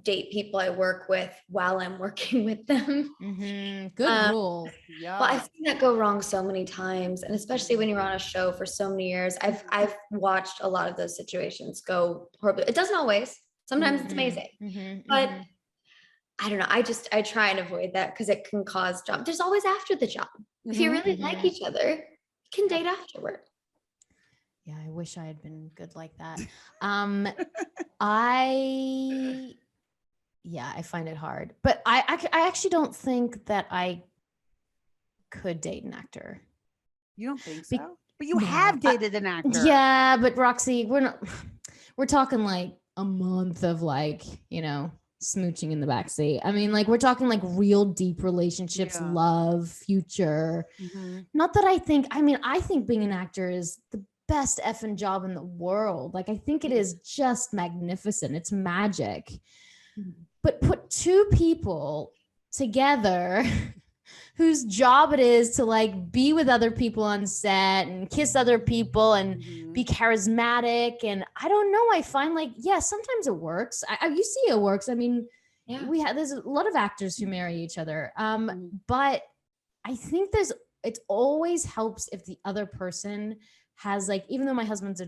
date people I work with while I'm working with them. Good rule. Yeah. Well, I've seen that go wrong so many times, and especially when you're on a show for so many years. I've watched a lot of those situations go horribly. It doesn't always. Sometimes it's amazing, but I don't know. I try and avoid that because it can cause drama. There's always after the job. If you really like each other, you can date afterward. Yeah, I wish I had been good like that. I find it hard, but I actually don't think that I could date an actor. You don't think so? But you have dated an actor. Yeah, but Roxy, we're talking like a month of like, you know, smooching in the backseat. I mean, like we're talking like real deep relationships, love, future. Not that I think being an actor is the best effing job in the world. Like I think it is just magnificent. It's magic. But put two people together whose job it is to like be with other people on set and kiss other people and be charismatic. And I don't know, I find like, sometimes it works. You see it works. I mean, there's a lot of actors who marry each other. But I think it always helps if the other person has like, even though my husband's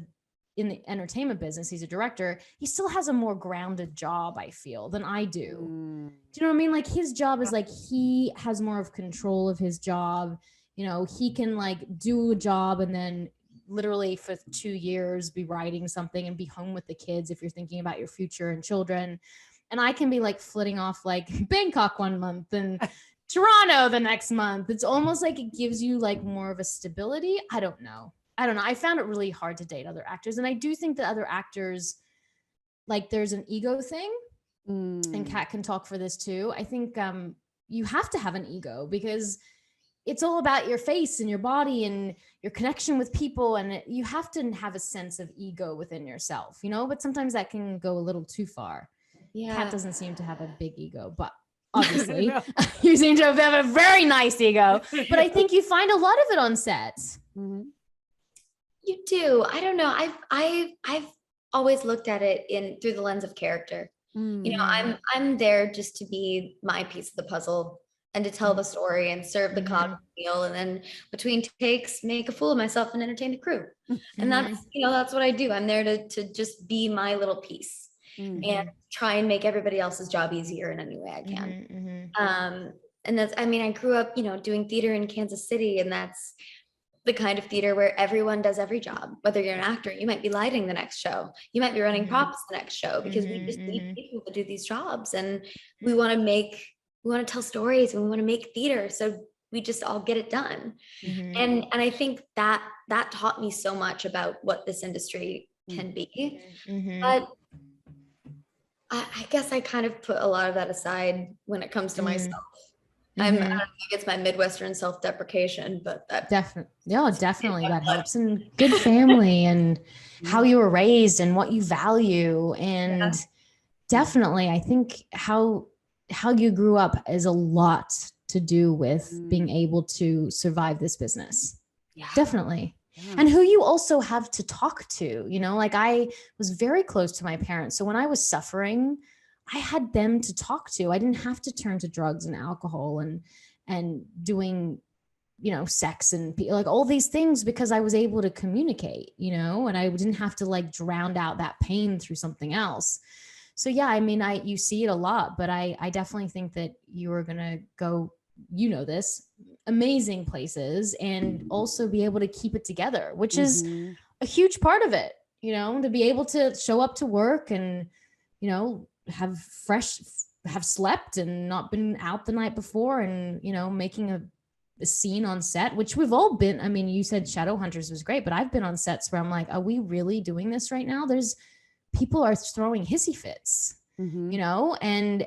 in the entertainment business, he's a director, he still has a more grounded job, I feel, than I do. Do you know what I mean? Like his job is like, he has more of control of his job. You know, he can like do a job and then literally for 2 years be writing something and be home with the kids if you're thinking about your future and children. And I can be like flitting off like Bangkok one month and Toronto the next month. It's almost like it gives you like more of a stability. I don't know. I found it really hard to date other actors. And I do think that other actors, like there's an ego thing, and Kat can talk for this too. I think you have to have an ego because it's all about your face and your body and your connection with people. And you have to have a sense of ego within yourself, you know, but sometimes that can go a little too far. Yeah. Kat doesn't seem to have a big ego, but obviously you seem to have a very nice ego, but I think you find a lot of it on set. You do. I don't know. I've always looked at it through the lens of character. You know, I'm there just to be my piece of the puzzle and to tell the story and serve the cod meal, and then between takes, make a fool of myself and entertain the crew. And that's what I do. I'm there to just be my little piece and try and make everybody else's job easier in any way I can. And that's, I mean, I grew up, you know, doing theater in Kansas City, and the kind of theater where everyone does every job. Whether you're an actor, you might be lighting the next show, you might be running props the next show, because we just need people to do these jobs, and we want to tell stories, and we want to make theater, so we just all get it done. And I think that taught me so much about what this industry can be. But I guess I kind of put a lot of that aside when it comes to myself. I don't think it's my Midwestern self-deprecation, but that definitely that helps. And good family and how you were raised and what you value. And definitely, I think how you grew up is a lot to do with being able to survive this business. Yeah. Definitely. Yeah. And who you also have to talk to, like I was very close to my parents. So when I was suffering, I had them to talk to. I didn't have to turn to drugs and alcohol and doing, sex and like all these things, because I was able to communicate, and I didn't have to like drown out that pain through something else. So yeah, I mean, you see it a lot, but I definitely think that you are going to go, this amazing places and also be able to keep it together, which is a huge part of it, to be able to show up to work and, have slept and not been out the night before and, making a scene on set, which we've all been. I mean, you said Shadowhunters was great, but I've been on sets where I'm like, are we really doing this right now? People are throwing hissy fits, and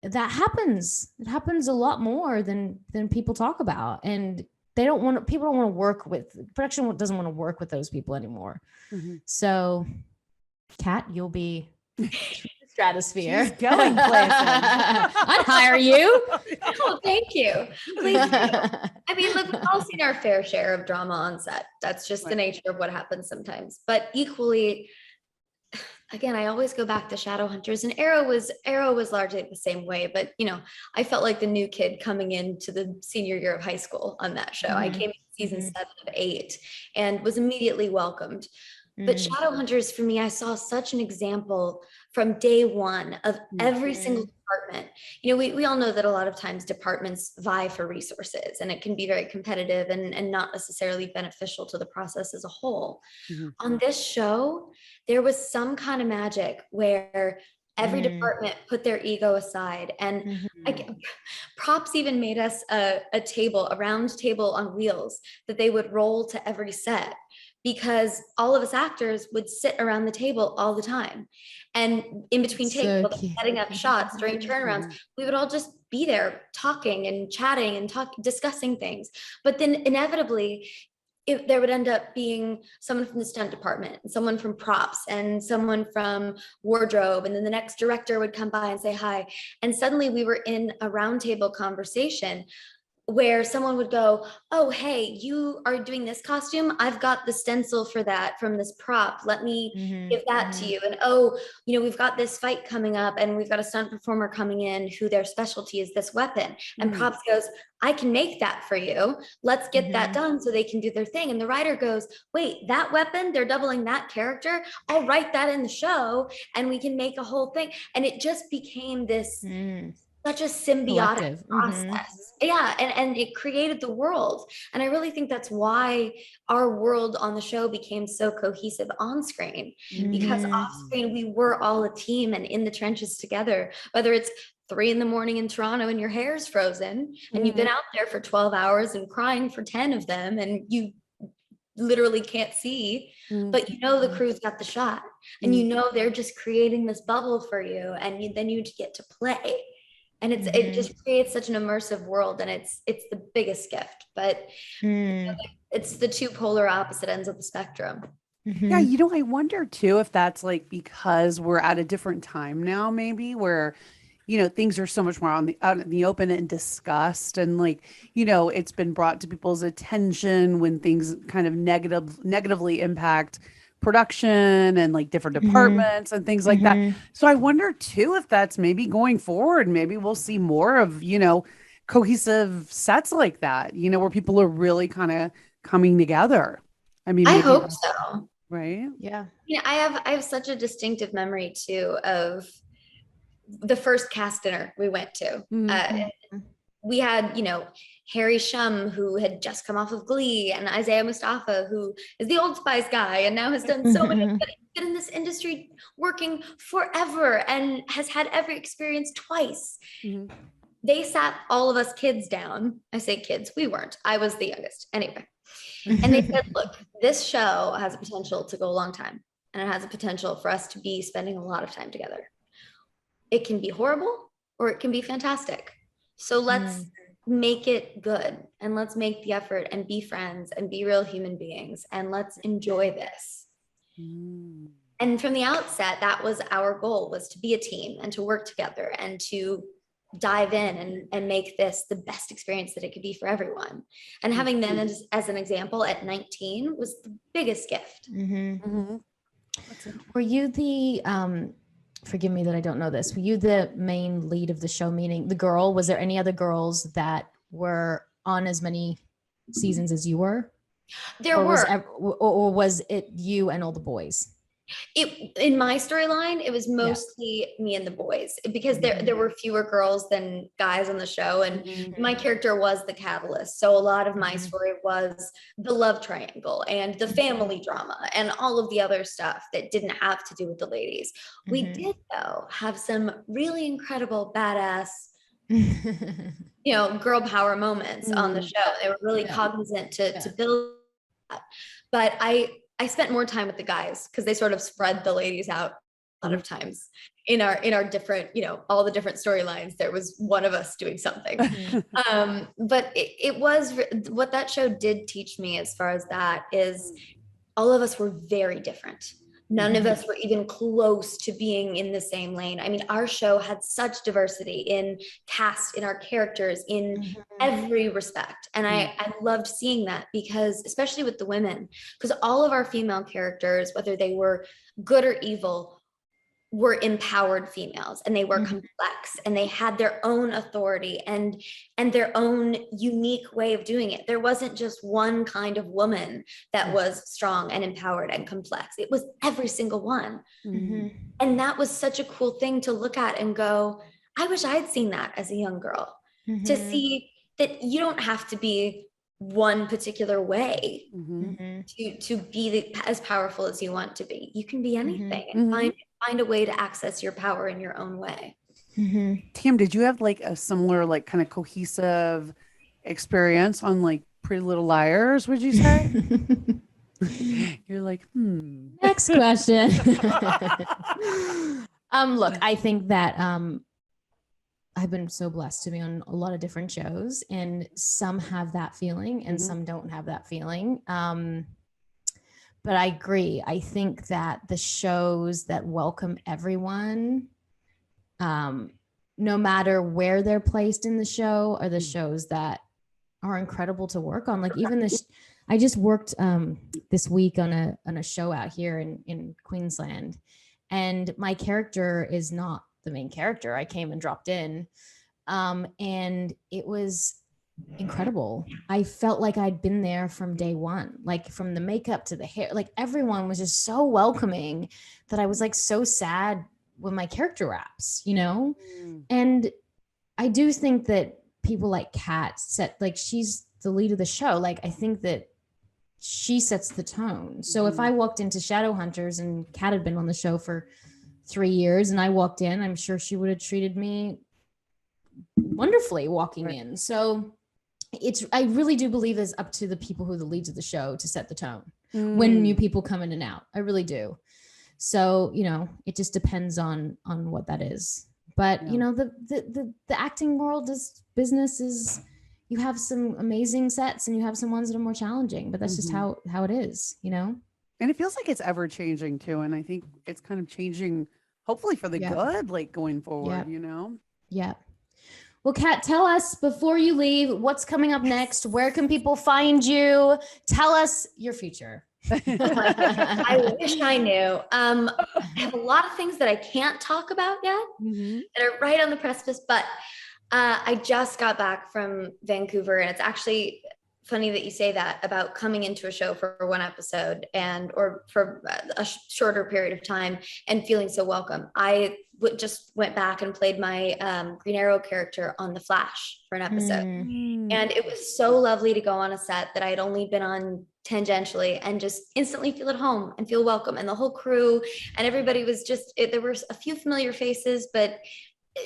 that happens. It happens a lot more than people talk about. And people don't want to work with, production doesn't want to work with those people anymore. So Kat, you'll be stratosphere. She's going places. I'd hire you. Oh, thank you. Please do. I mean, look, we've all seen our fair share of drama on set. That's just the nature of what happens sometimes. But equally, again, I always go back to Shadowhunters, and Arrow was largely the same way. But I felt like the new kid coming into the senior year of high school on that show. I came in season 7 of 8 and was immediately welcomed. But Shadowhunters, for me, I saw such an example from day one of every single department. We all know that a lot of times departments vie for resources, and it can be very competitive and not necessarily beneficial to the process as a whole. On this show, there was some kind of magic where every department put their ego aside, and props even made us a round table on wheels that they would roll to every set, because all of us actors would sit around the table all the time. And in between takes, setting up shots during turnarounds, we would all just be there talking and chatting and discussing things. But then inevitably, there would end up being someone from the stunt department, someone from props, and someone from wardrobe. And then the next director would come by and say hi. And suddenly we were in a roundtable conversation where someone would go, oh, hey, you are doing this costume. I've got the stencil for that from this prop. Let me give that to you. And we've got this fight coming up, and we've got a stunt performer coming in who their specialty is this weapon. And props goes, I can make that for you. Let's get that done so they can do their thing. And the writer goes, wait, that weapon, they're doubling that character. I'll write that in the show and we can make a whole thing. And it just became this such a symbiotic process. Yeah. And it created the world. And I really think that's why our world on the show became so cohesive on screen, because off screen, we were all a team and in the trenches together, whether it's 3 a.m. in Toronto and your hair's frozen and you've been out there for 12 hours and crying for 10 of them and you literally can't see, but the crew's got the shot and they're just creating this bubble for you, and then you get to play. And it just creates such an immersive world, and it's the biggest gift. But it's the two polar opposite ends of the spectrum. Yeah, I wonder too if that's like because we're at a different time now, maybe where things are so much more out in the open and discussed, and it's been brought to people's attention when things kind of negatively impact production and like different departments and things like that. So I wonder too if that's maybe going forward, maybe we'll see more of cohesive sets like that, where people are really kind of coming together. I mean, I hope so. Right? Yeah. I have such a distinctive memory too of the first cast dinner we went to. we had, you know, Harry Shum, who had just come off of Glee, and Isaiah Mustafa, who is the Old Spice guy and now has done so many, been in this industry working forever and has had every experience twice. Mm-hmm. They sat all of us kids down. I say kids, we weren't. I was the youngest. Anyway. And they said, look, this show has a potential to go a long time, and it has a potential for us to be spending a lot of time together. It can be horrible or it can be fantastic. So let's make it good, and let's make the effort and be friends and be real human beings, and let's enjoy this. And from the outset, that was our goal, was to be a team and to work together and to dive in and make this the best experience that it could be for everyone. And having them as an example at 19 was the biggest gift. Were you the forgive me that I don't know this, were you the main lead of the show, meaning the girl? Was there any other girls that were on as many seasons as you were? There were. Or was it you and all the boys? In my storyline, it was mostly me and the boys, because there were fewer girls than guys on the show, and my character was the catalyst. So a lot of my story was the love triangle and the family drama and all of the other stuff that didn't have to do with the ladies. We did, though, have some really incredible badass you know, girl power moments on the show. They were really cognizant to build that. But I spent more time with the guys because they sort of spread the ladies out a lot of times in our different, you know, all the different storylines. There was one of us doing something. But it was what that show did teach me as far as that is all of us were very different. None of us were even close to being in the same lane. I mean, our show had such diversity in cast, in our characters, in every respect. And I loved seeing that, because especially with the women, because all of our female characters, whether they were good or evil, were empowered females, and they were complex, and they had their own authority and their own unique way of doing it. There wasn't just one kind of woman that was strong and empowered and complex. It was every single one. And that was such a cool thing to look at and go, I wish I'd seen that as a young girl, to see that you don't have to be one particular way to be as powerful as you want to be. You can be anything and find a way to access your power in your own way. Tam, did you have like a similar, like, kind of cohesive experience on like Pretty Little Liars, would you say? You're like, Next question. Look, I think that I've been so blessed to be on a lot of different shows, and some have that feeling and some don't have that feeling. But I agree. I think that the shows that welcome everyone, no matter where they're placed in the show, are the shows that are incredible to work on. Like even this, I just worked this week on a show out here in Queensland, and my character is not the main character. I came and dropped in, and it was incredible. I felt like I'd been there from day one, like from the makeup to the hair, like everyone was just so welcoming that I was like so sad when my character wraps, you know? And I do think that people like Kat she's the lead of the show. Like, I think that she sets the tone. So if I walked into Shadowhunters and Kat had been on the show for 3 years and I walked in, I'm sure she would have treated me wonderfully walking in. So I really do believe it's up to the people who are the leads of the show to set the tone when new people come in and out. I really do. So, you know, it just depends on what that is. But, you know, the acting world is business is, you have some amazing sets and you have some ones that are more challenging, but that's just how it is, you know? And it feels like it's ever changing too. And I think it's kind of changing, hopefully for the good, like going forward, you know? Yeah. Well, Kat, tell us before you leave, what's coming up next? Where can people find you? Tell us your future. I wish I knew. I have a lot of things that I can't talk about yet that are right on the precipice, but I just got back from Vancouver, and it's actually funny that you say that about coming into a show for one episode or for a shorter period of time and feeling so welcome. I just went back and played my Green Arrow character on The Flash for an episode. And it was so lovely to go on a set that I had only been on tangentially and just instantly feel at home and feel welcome. And the whole crew and everybody was just, there were a few familiar faces, but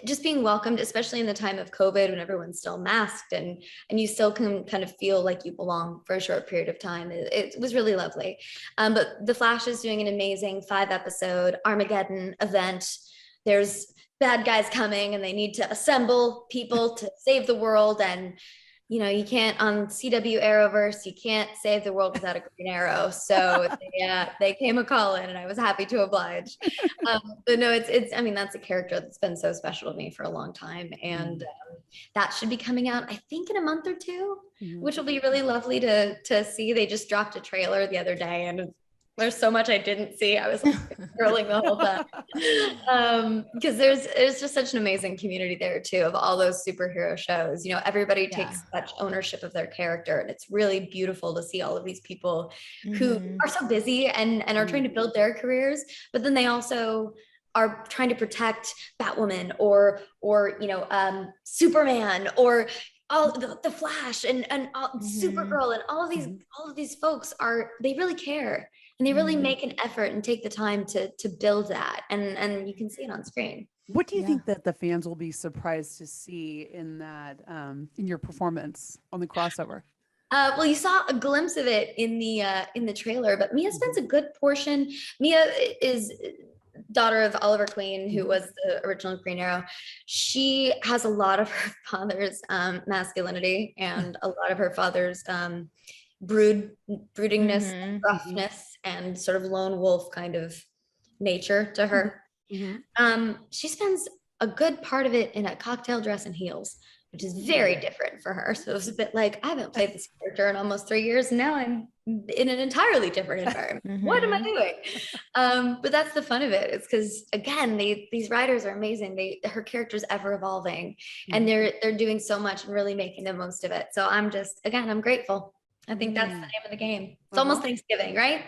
just being welcomed, especially in the time of COVID when everyone's still masked and you still can kind of feel like you belong for a short period of time. It was really lovely. But The Flash is doing an amazing 5-episode Armageddon event. There's bad guys coming and they need to assemble people to save the world. And you can't, on CW Arrowverse, you can't save the world without a Green Arrow. So they came a call in and I was happy to oblige. But no, that's a character that's been so special to me for a long time. And that should be coming out, I think, in a month or two, which will be really lovely to see. They just dropped a trailer the other day and there's so much I didn't see. I was like scrolling the whole time. Because there's just such an amazing community there too, of all those superhero shows. Everybody takes such ownership of their character. And it's really beautiful to see all of these people who are so busy and are trying to build their careers, but then they also are trying to protect Batwoman or Superman or all the Flash and Supergirl and all of these folks they really care. And they really make an effort and take the time to build that. And you can see it on screen. What do you think that the fans will be surprised to see in that, in your performance on the crossover? Well, you saw a glimpse of it in the trailer, but Mia spends a good portion. Mia is daughter of Oliver Queen, who was the original Green Arrow. She has a lot of her father's masculinity and a lot of her father's broodingness, roughness, and sort of lone wolf kind of nature to her. She spends a good part of it in a cocktail dress and heels, which is very different for her. So it was a bit like, I haven't played this character in almost 3 years, and now I'm in an entirely different environment. What am I doing? But that's the fun of it. It's because, again, these writers are amazing. Her character's ever evolving, and they're doing so much and really making the most of it. So I'm grateful. I think that's the name of the game. It's almost Thanksgiving, right?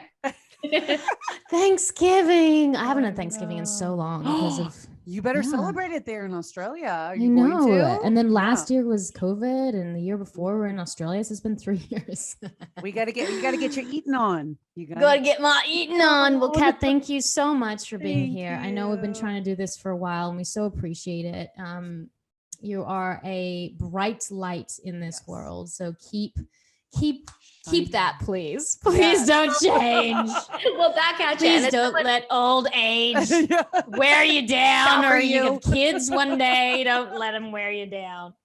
Thanksgiving. I haven't had Thanksgiving in so long because of. You better celebrate it there in Australia. Are you going to? And then last year was COVID, and the year before we're in Australia. So it's been 3 years. You gotta get your eating on. You gotta get my eating on. Well, Kat, thank you so much for being here. I know we've been trying to do this for a while, and we so appreciate it. You are a bright light in this world. So keep that, please. Please don't change. Well, back at you. Please don't let old age wear you down, or you have kids one day. Don't let them wear you down.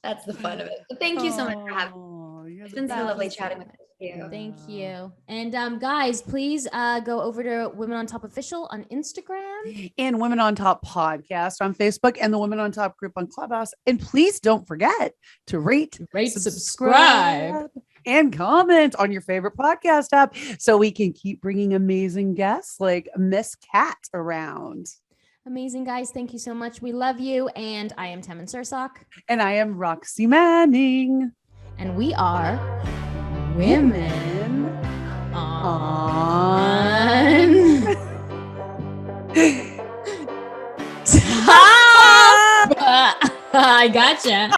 That's the fun of it. But thank you so much for having me. It's been so lovely chatting with you. Thank you. And guys, please go over to Women on Top Official on Instagram and Women on Top Podcast on Facebook and the Women on Top group on Clubhouse. And please don't forget to rate, subscribe, and comment on your favorite podcast app so we can keep bringing amazing guests like Miss Kat around. Amazing, guys. Thank you so much. We love you. And I am Tammin Sursock. And I am Roxy Manning. And we are Women on Top. I gotcha.